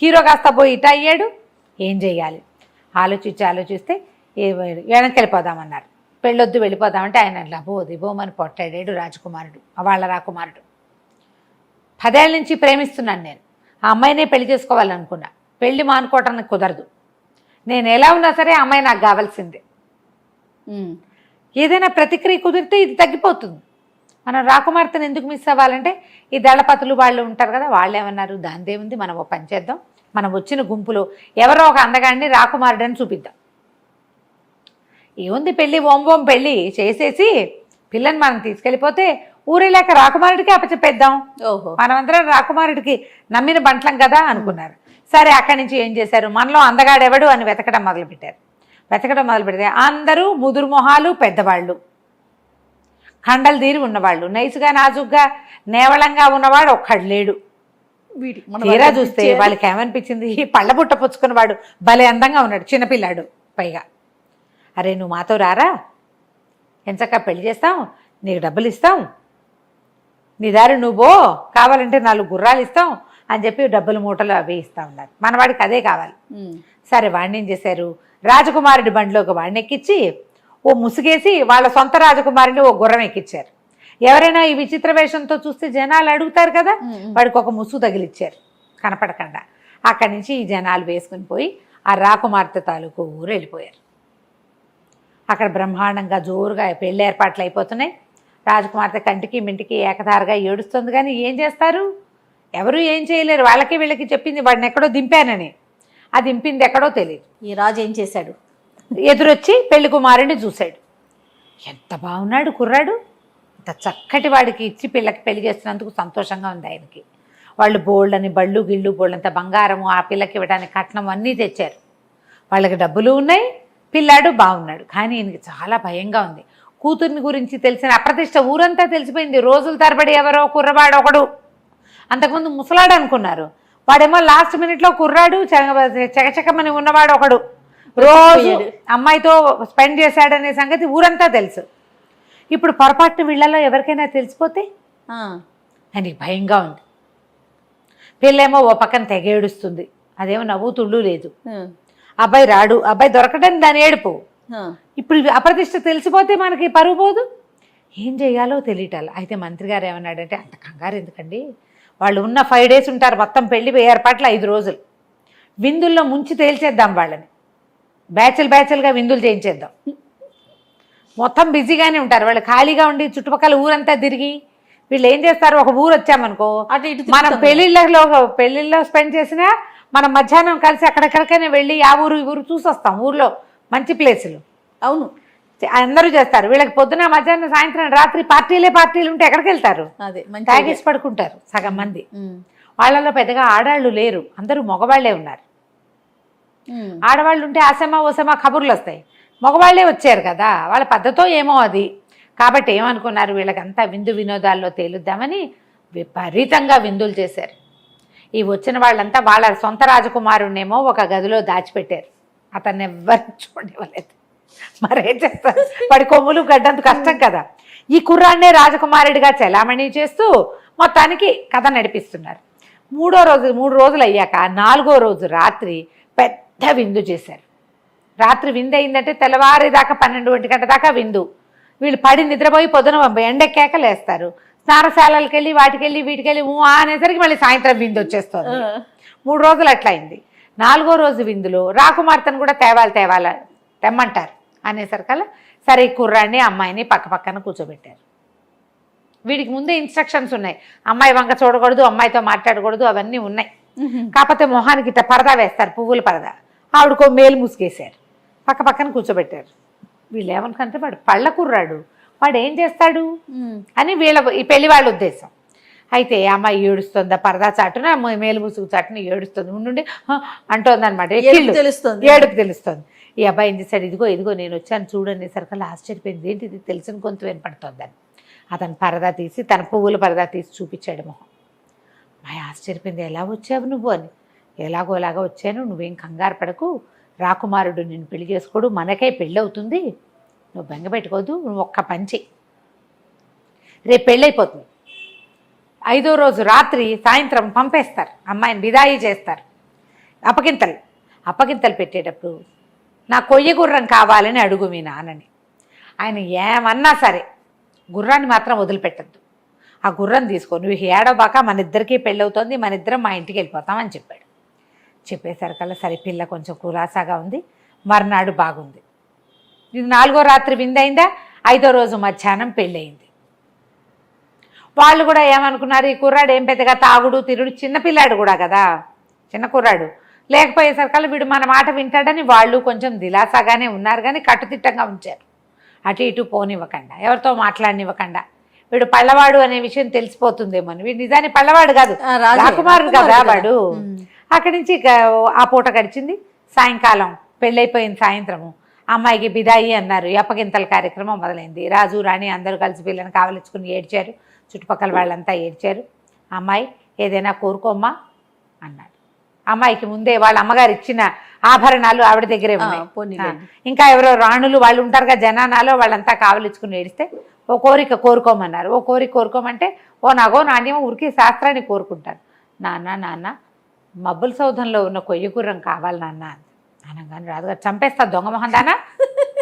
హీరో కాస్త పోయి ఇట అయ్యాడు, ఏం చెయ్యాలి ఆలోచిస్తే వెనక్కి వెళ్ళిపోదామన్నారు. పెళ్ళొద్దు వెళ్ళిపోదామంటే ఆయన లబోదిబోమని పొట్టాడాడు రాజకుమారుడు, వాళ్ళ రాకుమారుడు. 10 ఏళ్ళ నుంచి ప్రేమిస్తున్నాను నేను, ఆ అమ్మాయినే పెళ్లి చేసుకోవాలనుకున్నా, పెళ్లి మానుకోవటానికి కుదరదు, నేను ఎలా ఉన్నా సరే ఆ అమ్మాయి నాకు కావాల్సిందే, ఏదైనా ప్రతిక్రియ కుదిరితే ఇది తగ్గిపోతుంది, మనం రాకుమార్తెను ఎందుకు మిస్ అవ్వాలంటే ఈ దళపతులు వాళ్ళు ఉంటారు కదా, వాళ్ళు ఏమన్నారు, దానిదేముంది, మనం ఓ పని చేద్దాం, మనం వచ్చిన గుంపులో ఎవరో ఒక అందగాడిని రాకుమారుడని చూపిద్దాం, ఏముంది పెళ్ళి ఓం పెళ్ళి చేసేసి పిల్లని మనం తీసుకెళ్ళిపోతే ఊరేలేక రాకుమారుడికి అప్పచెప్పేద్దాం, మనమందరం రాకుమారుడికి నమ్మిన బంట్లం కదా అనుకున్నారు. సరే అక్కడి నుంచి ఏం చేశారు, మనలో అందగాడెవడు అని వెతకడం మొదలుపెడితే అందరూ ముదురు మొహాలు, పెద్దవాళ్ళు, కండలు తీరి ఉన్నవాళ్ళు, నైసుగా నాజుగ్గా నేవళంగా ఉన్నవాడు ఒక్కడు లేడు. తీరా చూస్తే వాళ్ళకి ఏమనిపించింది, ఈ పళ్ళ బుట్ట పుచ్చుకున్నవాడు భలే అందంగా ఉన్నాడు, చిన్నపిల్లాడు పైగా. అరే నువ్వు మాతో రారా, ఎంచక్క పెళ్లి చేస్తాం, నీకు డబ్బులు ఇస్తాం, నీ దారి నువ్వో, కావాలంటే 4 గుర్రాలు ఇస్తాం అని చెప్పి డబ్బుల మూటలు అవి ఇస్తా ఉన్నారు. మనవాడికి అదే కావాలి. సరే వాడిని ఏం చేశారు, రాజకుమారుడి బండిలోకి వాడిని ఎక్కించి ఓ ముసుగేసి వాళ్ళ సొంత రాజకుమారిని ఓ గుర్రం ఎక్కించారు. ఎవరైనా ఈ విచిత్ర వేషంతో చూస్తే జనాలు అడుగుతారు కదా, వాడికి ఒక ముసుగు తగిలిచ్చారు కనపడకుండా. అక్కడి నుంచి ఈ జనాలు వేసుకుని పోయి ఆ రాకుమార్తె తాలూకు ఊరు వెళ్ళిపోయారు. అక్కడ బ్రహ్మాండంగా జోరుగా పెళ్లి ఏర్పాట్లు అయిపోతున్నాయి. రాజకుమార్తె కంటికి మింటికి ఏకధారగా ఏడుస్తుంది, కానీ ఏం చేస్తారు, ఎవరు ఏం చేయలేరు. వాళ్ళకి వీళ్ళకి చెప్పింది వాడిని ఎక్కడో దింపానని, ఆ దింపింది ఎక్కడో తెలియదు. ఈ రాజు ఏం చేశాడు, ఎదురొచ్చి పెళ్లి కుమారుడిని చూశాడు. ఎంత బాగున్నాడు కుర్రాడు, అంత చక్కటి వాడికి ఇచ్చి పిల్లకి పెళ్లి చేస్తున్నందుకు సంతోషంగా ఉంది ఆయనకి. వాళ్ళు బోళ్ళని బళ్ళు గిళ్ళు బోళ్ళంత బంగారము ఆ పిల్లకి ఇవ్వడానికి కట్నం అన్నీ తెచ్చారు. వాళ్ళకి డబ్బులు ఉన్నాయి, పిల్లాడు బాగున్నాడు. కానీ ఈయనకి చాలా భయంగా ఉంది. కూతుర్ని గురించి తెలిసిన అప్రతిష్ట ఊరంతా తెలిసిపోయింది. రోజుల తరబడి ఎవరో కుర్రవాడు ఒకడు, అంతకుముందు ముసలాడు అనుకున్నారు, వాడేమో లాస్ట్ మినిట్లో కుర్రాడు చకచకమని ఉన్నవాడు ఒకడు, రోజు అమ్మాయితో స్పెండ్ చేశాడనే సంగతి ఊరంతా తెలుసు. ఇప్పుడు పొరపాటున వీళ్ళలో ఎవరికైనా తెలిసిపోతే ఆయనకి భయంగా ఉంది. పిల్లేమో ఓ పక్కన తెగేడుస్తుంది, అదేమో నవ్వుతుళ్ళు లేదు. అబ్బాయి రాడు, అబ్బాయి దొరకడానికి దాని ఏడుపు. ఇప్పుడు అప్రతిష్ట తెలిసిపోతే మనకి పరువు పోదు, ఏం చేయాలో తెలియటాలి. అయితే మంత్రి గారు ఏమన్నాడంటే, అంత కంగారు ఎందుకండి, వాళ్ళు ఉన్న 5 days ఉంటారు, మొత్తం పెళ్లి ఏర్పాట్లు 5 రోజులు, విందుల్లో ముంచి తేల్చేద్దాం వాళ్ళని, బ్యాచ్లుగా విందులు చేయించేద్దాం. మొత్తం బిజీగానే ఉంటారు వాళ్ళు, ఖాళీగా ఉండి చుట్టుపక్కల ఊరంతా తిరిగి వీళ్ళు ఏం చేస్తారు, ఒక ఊరు వచ్చామనుకో, మనం పెళ్లిళ్ళలో స్పెండ్ చేసినా మనం మధ్యాహ్నం కలిసి అక్కడెక్కడికైనా వెళ్ళి ఆ ఊరు ఈ ఊరు చూసి వస్తాం. ఊర్లో మంచి ప్లేసులు అవును అందరూ చేస్తారు. వీళ్ళకి పొద్దున మధ్యాహ్నం సాయంత్రం రాత్రి పార్టీలు ఉంటే ఎక్కడికి వెళ్తారు, తాగేసి పడుకుంటారు సగం మంది. వాళ్ళలో పెద్దగా ఆడాళ్ళు లేరు, అందరూ మగవాళ్లే ఉన్నారు. ఆడవాళ్ళు ఉంటే ఓసమా కబుర్లు వస్తాయి, మగవాళ్లే వచ్చారు కదా, వాళ్ళ పద్ధతో ఏమో అది. కాబట్టి ఏమనుకున్నారు, వీళ్ళకంతా విందు వినోదాల్లో తేలుద్దామని విపరీతంగా విందులు చేశారు. ఈ వచ్చిన వాళ్ళంతా వాళ్ళ సొంత రాజకుమారుణ్ణేమో ఒక గదిలో దాచిపెట్టారు, అతన్ని ఎవ్వరు చూడలేదు. మరేం చేస్తారు, వాడి కొమ్ములు గడ్డంత కష్టం కదా. ఈ కుర్రాన్నే రాజకుమారుడిగా చెలామణి చేస్తూ మొత్తానికి కథ నడిపిస్తున్నారు. 3 రోజులు అయ్యాక 4వ రోజు రాత్రి పెద్ద విందు చేశారు. రాత్రి విందు అయిందంటే తెల్లవారి దాకా 12 గంటల దాకా విందు. వీళ్ళు పడి నిద్రపోయి పొద్దున ఎండెక్కాక లేస్తారు. స్నానశాలకి వెళ్ళి వీటికి వెళ్ళి అనేసరికి మళ్ళీ సాయంత్రం విందు వచ్చేస్తుంది. 3 రోజులు అట్లా అయింది. 4వ రోజు విందులో రాకుమార్తెను కూడా తెమ్మంటారు అనేసరికల్లా సరే కుర్రాన్ని అమ్మాయిని పక్కన కూర్చోబెట్టారు. వీడికి ముందే ఇన్స్ట్రక్షన్స్ ఉన్నాయి, అమ్మాయి వంక చూడకూడదు, అమ్మాయితో మాట్లాడకూడదు, అవన్నీ ఉన్నాయి. కాకపోతే మొహానికి ఇట్లా పరదా వేస్తారు, పువ్వుల పరదా. ఆవిడకో మేలు ముసుగేశారు, పక్కన కూర్చోబెట్టారు. వీళ్ళు ఏమనుకుంటే వాడు పళ్ళ కుర్రాడు, వాడు ఏం చేస్తాడు అని ఈ పెళ్లి వాళ్ళ ఉద్దేశం. అయితే అమ్మాయి ఏడుస్తుంది, పరదా చాటున మేలు ముసుగు చాటున ఏడుస్తుంది, ఉండి అంటోంది అనమాట. ఏడుపు తెలుస్తుంది. ఈ అబ్బాయి ఏం చేశాడు, ఇదిగో నేను వచ్చాను చూడండి సరికల్లా ఆశ్చర్యపోయింది, ఏంటి ఇది తెలిసిన గొంతు వినపడుతోందని అతను పరదా తీసి తన పువ్వుల పరదా తీసి చూపించాడు మొహం. అమ్మాయి ఆశ్చర్యపోయింది, ఎలా వచ్చావు నువ్వు అని. ఎలాగోలాగా వచ్చాను, నువ్వేం కంగారు పడకు, రాకుమారుడు నిన్ను పెళ్లి చేసుకోడు, మనకే పెళ్ళి అవుతుంది, నువ్వు బెంగ పెట్టుకోదు, నువ్వు ఒక్క పంచి రేపు పెళ్ళైపోతుంది. 5వ రోజు రాత్రి సాయంత్రం పంపేస్తారు, అమ్మాయిని విదాయి చేస్తారు. అప్పగింతలు పెట్టేటప్పుడు నా కొయ్య గుర్రం కావాలని అడుగు మీ నాన్నని. ఆయన ఏమన్నా సరే గుర్రాన్ని మాత్రం వదిలిపెట్టద్దు, ఆ గుర్రం తీసుకో, నువ్వు ఏడవబాక, మన ఇద్దరికీ పెళ్ళవుతుంది, మన ఇద్దరం మా ఇంటికి వెళ్ళిపోతామని చెప్పాడు. చెప్పేసరికల్లా సరే పిల్ల కొంచెం కులాసాగా ఉంది. మర్నాడు బాగుంది. ఇది 4వ రాత్రి విందైందా, 5వ రోజు మధ్యాహ్నం పెళ్ళయింది. వాళ్ళు కూడా ఏమనుకున్నారు, ఈ కుర్రాడు ఏం పెద్దగా తాగుడు తిరుడు, చిన్నపిల్లాడు కూడా కదా, చిన్న కుర్రాడు, లేకపోయేసరికల్లా వీడు మన మాట వింటాడని వాళ్ళు కొంచెం దిలాసాగానే ఉన్నారు, కానీ కట్టుదిట్టంగా ఉంచారు. అటు ఇటు పోనివ్వకుండా, ఎవరితో మాట్లాడనివ్వకుండా. వీడు పళ్ళవాడు అనే విషయం తెలిసిపోతుందేమో, వీడు నిజాన్ని పళ్ళవాడు కాదు, రాకుమారుడు కదా వాడు. అక్కడి నుంచి ఆ పూట గడిచింది. సాయంకాలం పెళ్ళైపోయిన సాయంత్రము అమ్మాయికి బిదాయి అన్నారు, అప్పగింతల కార్యక్రమం మొదలైంది. రాజు రాణి అందరూ కలిసి పిల్లని కావలించుకుని ఏడ్చారు, చుట్టుపక్కల వాళ్ళంతా ఏడ్చారు. అమ్మాయి ఏదైనా కోరుకోమ్మా అన్నాడు. అమ్మాయికి ముందే వాళ్ళ అమ్మగారు ఇచ్చిన ఆభరణాలు ఆవిడ దగ్గరే ఉన్నాయి. ఇంకా ఎవరో రాణులు వాళ్ళు ఉంటారు కదా జనానాలో, వాళ్ళంతా కావలించుకుని ఏడిస్తే ఓ కోరిక కోరుకోమన్నారు. ఓ కోరిక కోరుకోమంటే ఓ నగో నాణ్యమో ఉరికి శాస్త్రాన్ని కోరుకుంటారు. నాన్న మబ్బుల సౌధంలో ఉన్న కొయ్య గుర్రం కావాలి నాన్న అనగానే రాజుగారు చంపేస్తా దొంగ మొహం దానా,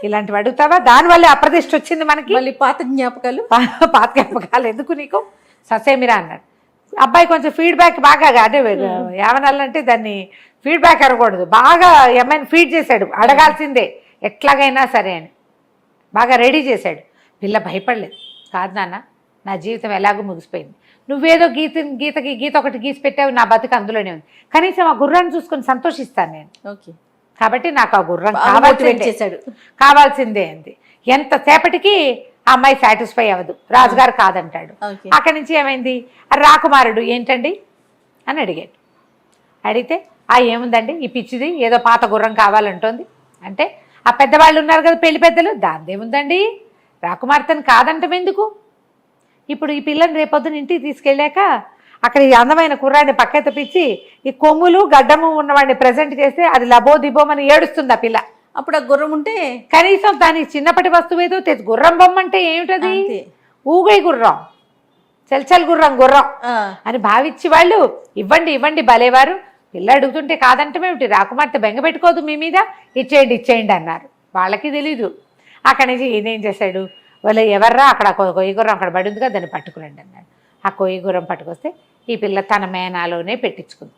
ఇలాంటివి అడుగుతావా, దానివల్ల అప్రతిష్ట వచ్చింది మనకి, మళ్ళీ పాత జ్ఞాపకాలు ఎందుకు నీకు, ససేమిరా అన్నాడు. అబ్బాయి కొంచెం ఫీడ్బ్యాక్ బాగా, అంటే ఏమనాలంటే దాన్ని ఫీడ్బ్యాక్ అనకూడదు, బాగా ఏమైనా ఫీడ్ చేశాడు, అడగాల్సిందే ఎట్లాగైనా సరే అని బాగా రెడీ చేశాడు. పిల్ల భయపడలేదు. కాదు నాన్న, నా జీవితం ఎలాగో ముగిసిపోయింది, నువ్వేదో గీత ఒకటి గీసి పెట్టావు, నా బతుకు అందులోనే ఉంది, కనీసం ఆ గుర్రాన్ని చూసుకొని సంతోషిస్తాను నేను, ఓకే కాబట్టి నాకు ఆ గుర్రం కావాల్సిందే అంది. ఎంతసేపటికి ఆ అమ్మాయి సాటిస్ఫై అవ్వదు, రాజుగారు కాదంటాడు. అక్కడి నుంచి ఏమైంది, రాకుమారుడు ఏంటండి అని అడిగాడు. అడిగితే ఏముందండి ఈ పిచ్చిది, ఏదో పాత గుర్రం కావాలంటోంది అంటే, ఆ పెద్దవాళ్ళు ఉన్నారు కదా పెళ్లి పెద్దలు, దాందేముందండి, రాకుమార్తెను కాదంటాం ఎందుకు, ఇప్పుడు ఈ పిల్లని రేపొద్దున ఇంటికి తీసుకెళ్ళాక అక్కడ ఈ అందమైన కుర్రాడిని పక్క తెప్పించి ఈ కొమ్ములు గడ్డము ఉన్నవాడిని ప్రజెంట్ చేస్తే అది లబో దిబోమని ఏడుస్తుంది ఆ పిల్ల. అప్పుడు ఆ గుర్రం ఉంటే కనీసం దాని చిన్నప్పటి వస్తువు ఏదో తెచ్చు, గుర్రం బొమ్మ అంటే ఏమిటది, ఊగై గుర్రం, చల్చల్ గుర్రం అని భావించి వాళ్ళు ఇవ్వండి భలేవారు, పిల్ల అడుగుతుంటే కాదంటమేమిటి, రాకుమార్తె బెంగ పెట్టుకోదు మీ మీద, ఇచ్చేయండి అన్నారు. వాళ్ళకి తెలీదు. అక్కడి నుంచి ఈయనేం చేశాడు, వాళ్ళు ఎవర్రా అక్కడ కొయ్య గుర్రం అక్కడ పడి ఉందిగా దాన్ని పట్టుకురండి అన్నాడు. ఆ కొయ్య గుర్రం పట్టుకొస్తే ఈ పిల్ల తన మేనాలోనే పెట్టించుకుంది.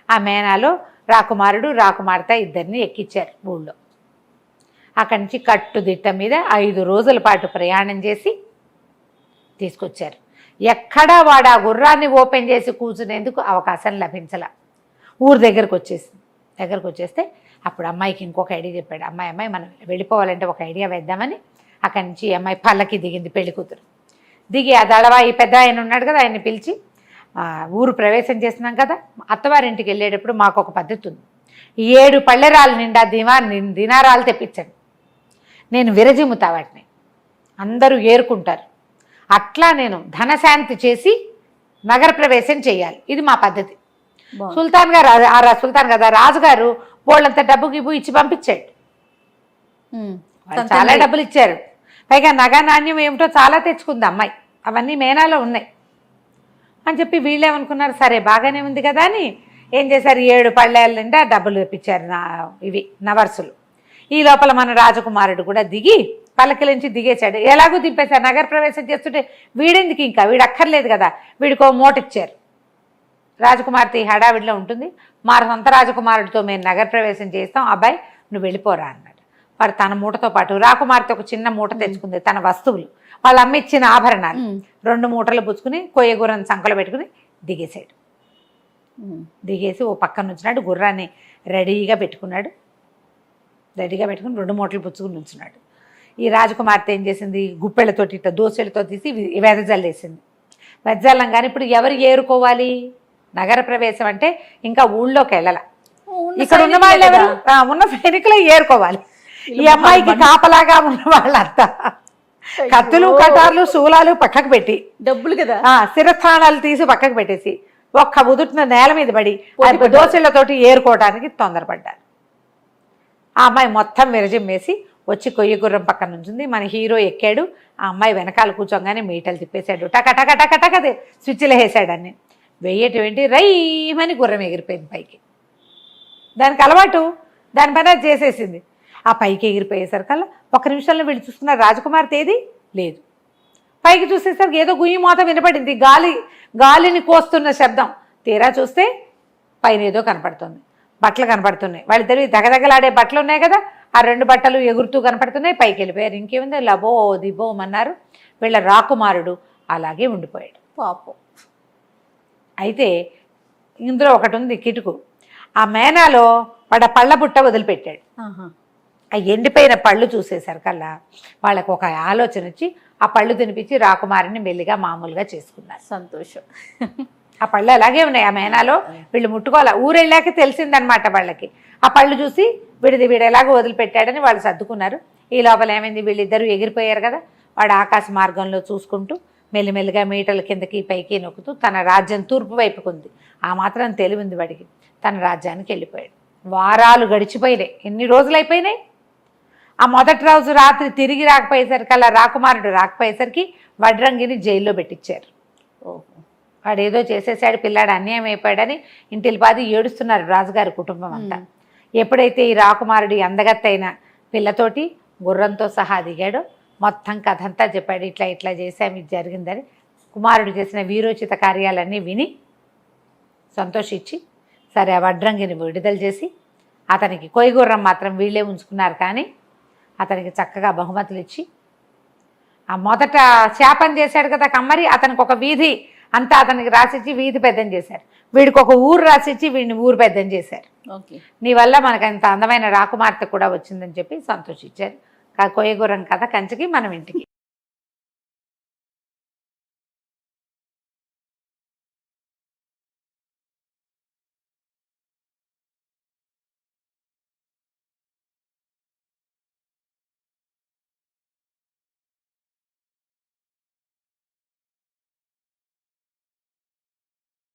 ఆ మేనాలో రాకుమారుడు రాకుమార్తె ఇద్దరిని ఎక్కించారు ఊళ్ళో. అక్కడి నుంచి కట్టుదిట్ట మీద 5 రోజుల పాటు ప్రయాణం చేసి తీసుకొచ్చారు. ఎక్కడా వాడు ఆ గుర్రాన్ని ఓపెన్ చేసి కూర్చునేందుకు అవకాశం లభించల. ఊరు దగ్గరకు వచ్చేస్తే అప్పుడు అమ్మాయికి ఇంకొక ఐడియా చెప్పాడు. అమ్మాయి మనం వెళ్ళిపోవాలంటే ఒక ఐడియా వేద్దామని అక్కడి నుంచి అమ్మాయి పల్లకి దిగింది, పెళ్లి కూతురు దిగి ఆ దళవా ఈ పెద్ద ఆయన ఉన్నాడు కదా ఆయన్ని పిలిచి, ఊరు ప్రవేశం చేస్తున్నాం కదా, అత్తవారింటికి వెళ్ళేటప్పుడు మాకు ఒక పద్ధతి ఉంది, 7 పళ్ళెరాలు నిండా దినారాలు తెప్పించండి, నేను విరజిమ్ముతా వాటిని, అందరూ ఏరుకుంటారు, అట్లా నేను ధనశాంతి చేసి నగర ప్రవేశం చేయాలి, ఇది మా పద్ధతి. సుల్తాన్ కదా రాజుగారు వాళ్ళంత డబ్బు గిబ్బు ఇచ్చి పంపించాడు, చాలా డబ్బులు ఇచ్చారు, పైగా నగ నాణ్యం ఏమిటో చాలా తెచ్చుకుంది అమ్మాయి, అవన్నీ మేనాలో ఉన్నాయి అని చెప్పి వీళ్ళేమనుకున్నారు, సరే బాగానే ఉంది కదా అని ఏం చేశారు, 7 పళ్ళేళ్ళ నిండా డబ్బులు తెప్పించారు ఇవి నవర్సులు. ఈ లోపల మన రాజకుమారుడు కూడా దిగి పల్లకిలోంచి దిగేశాడు. ఎలాగూ దింపేశారు. నగర ప్రవేశం చేస్తుంటే వీడెందుకు, ఇంకా వీడు అక్కర్లేదు కదా, వీడికో మూట ఇచ్చారు. రాజకుమార్తె హడావిడిలో ఉంటుంది. మా సొంత రాజకుమారుడితో మేము నగర ప్రవేశం చేస్తాం, అబ్బాయి నువ్వు వెళ్ళిపోరా అన్నాడు. వాడు తన మూటతో పాటు రాకుమార్తె ఒక చిన్న మూట తెచ్చుకుంది, తన వస్తువులు, వాళ్ళ అమ్మ ఇచ్చిన ఆభరణాలు 2 మూటలు పుచ్చుకుని కొయ్యగుర్రం సంకలో పెట్టుకుని దిగేశాడు. దిగేసి ఓ పక్కన ఉంచున్నాడు, గుర్రాన్ని రెడీగా పెట్టుకున్నాడు. రెడీగా పెట్టుకుని 2 మూటలు పుచ్చుకుని ఉంచున్నాడు. ఈ రాజకుమార్తె ఏం చేసింది, గుప్పెళ్ళతోటి ఇట్లా దోసెలతో తీసి వెదజల్లేసింది. వెదజల్లం కానీ ఇప్పుడు ఎవరు ఏరుకోవాలి? నగర ప్రవేశం అంటే ఇంకా ఊళ్ళోకి వెళ్ళాల, ఇక్కడ ఉన్న వాళ్ళు ఎవరు, ఉన్న సైనికులే ఏరుకోవాలి. ఈ అమ్మాయికి కాపలాగా ఉన్న వాళ్ళంతా కత్తులు కటార్లు శూలాలు పక్కకు పెట్టి, డబ్బులు కదా, శిరస్థానాలు తీసి పక్కకు పెట్టేసి ఒక్క ఉదుటిన నేల మీద పడి దోశలతోటి ఏరుకోవడానికి తొందరపడ్డారు. ఆ అమ్మాయి మొత్తం విరజిమ్మేసి వచ్చి కొయ్య గుర్రం పక్కన నుంచింది. మన హీరో ఎక్కాడు, ఆ అమ్మాయి వెనకాల కూర్చోగానే మీటలు తిప్పేశాడు, టక టక టక టక స్విచ్లు వేసాడు. అన్ని వెయ్యేటువంటి రైమని గుర్రం ఎగిరిపోయింది పైకి. దానికి అలవాటు, దాని పైన చేసేసింది. ఆ పైకి ఎగిరిపోయేసరికల్లా 1 నిమిషంలో వీళ్ళు చూస్తున్నారు రాజకుమార్తె ఏది లేదు. పైకి చూసేసరికి ఏదో గుయ్యి మోత వినపడింది, గాలిని కోస్తున్న శబ్దం. తీరా చూస్తే పైన ఏదో కనపడుతుంది, బట్టలు కనపడుతున్నాయి. వాళ్ళిద్దరు దగదగలాడే బట్టలు ఉన్నాయి కదా, ఆ 2 బట్టలు ఎగురుతూ కనపడుతున్నాయి. పైకి వెళ్ళిపోయారు. ఇంకేముంది, లబో దిబోమన్నారు. వీళ్ళ రాకుమారుడు అలాగే ఉండిపోయాడు పాపం. అయితే ఇందులో ఒకటి ఉంది కిటుకు. ఆ మేనాలో వాడు పళ్ళ బుట్ట వదిలిపెట్టాడు. ఆ ఎండిపోయిన పళ్ళు చూసేసరికల్లా వాళ్ళకు ఒక ఆలోచన వచ్చి ఆ పళ్ళు తినిపించి రాకుమారిని మెల్లిగా మామూలుగా చేసుకున్నారు. సంతోషం. ఆ పళ్ళు అలాగే ఉన్నాయి ఆ మేనాలో. వీళ్ళు ముట్టుకోవాలి, ఊరెళ్ళాక తెలిసిందనమాట వాళ్ళకి. ఆ పళ్ళు చూసి వీడు ఎలాగో వదిలిపెట్టాడని వాళ్ళు సర్దుకున్నారు. ఈ లోపల ఏమైంది, వీళ్ళిద్దరూ ఎగిరిపోయారు కదా. వాడు ఆకాశ మార్గంలో చూసుకుంటూ మెల్లిమెల్లిగా మీటల కిందకి పైకి నొక్కుతూ తన రాజ్యం తూర్పు వైపుకుంది. ఆ మాత్రం తెలివింది వాడికి. తన రాజ్యానికి వెళ్ళిపోయాడు. వారాలు గడిచిపోయినాయి. ఎన్ని రోజులు అయిపోయినాయి. ఆ మొదటి రోజు రాత్రి తిరిగి రాకపోయేసరికి, అలా రాకుమారుడు రాకపోయేసరికి వడ్రంగిని జైల్లో పెట్టించారు. వాడు ఏదో చేసేసాడు, పిల్లాడు అన్యాయం అయిపోయాడని ఇంటిల్లిపాది ఏడుస్తున్నారు రాజుగారి కుటుంబం అంతా. ఎప్పుడైతే ఈ రాకుమారుడి అందగత్తైన పిల్లతోటి గుర్రంతో సహా దిగాడో మొత్తం కథ అంతా చెప్పాడు. ఇట్లా ఇట్లా చేసాము, ఇది జరిగిందని. కుమారుడు చేసిన వీరోచిత కార్యాలన్నీ విని సంతోషించి సరే ఆ వడ్రంగిని విడుదల చేసి అతనికి కొయ్యగుర్రం మాత్రం వీళ్ళే ఉంచుకున్నారు. కానీ అతనికి చక్కగా బహుమతులు ఇచ్చి, ఆ మొదట శాపం చేశాడు కదా కమ్మరి, అతనికి ఒక వీధి అంతా అతనికి రాసిచ్చి వీధి పెద్దం చేశారు. వీడికి ఒక ఊరు రాసిచ్చి వీడిని ఊరు పెద్దం చేశారు. నీ వల్ల మనకు అంత అందమైన రాకుమార్తె కూడా వచ్చిందని చెప్పి సంతోషించారు. కొయ్యగుర్రం కథ కంచికి మనం ఇంటికి.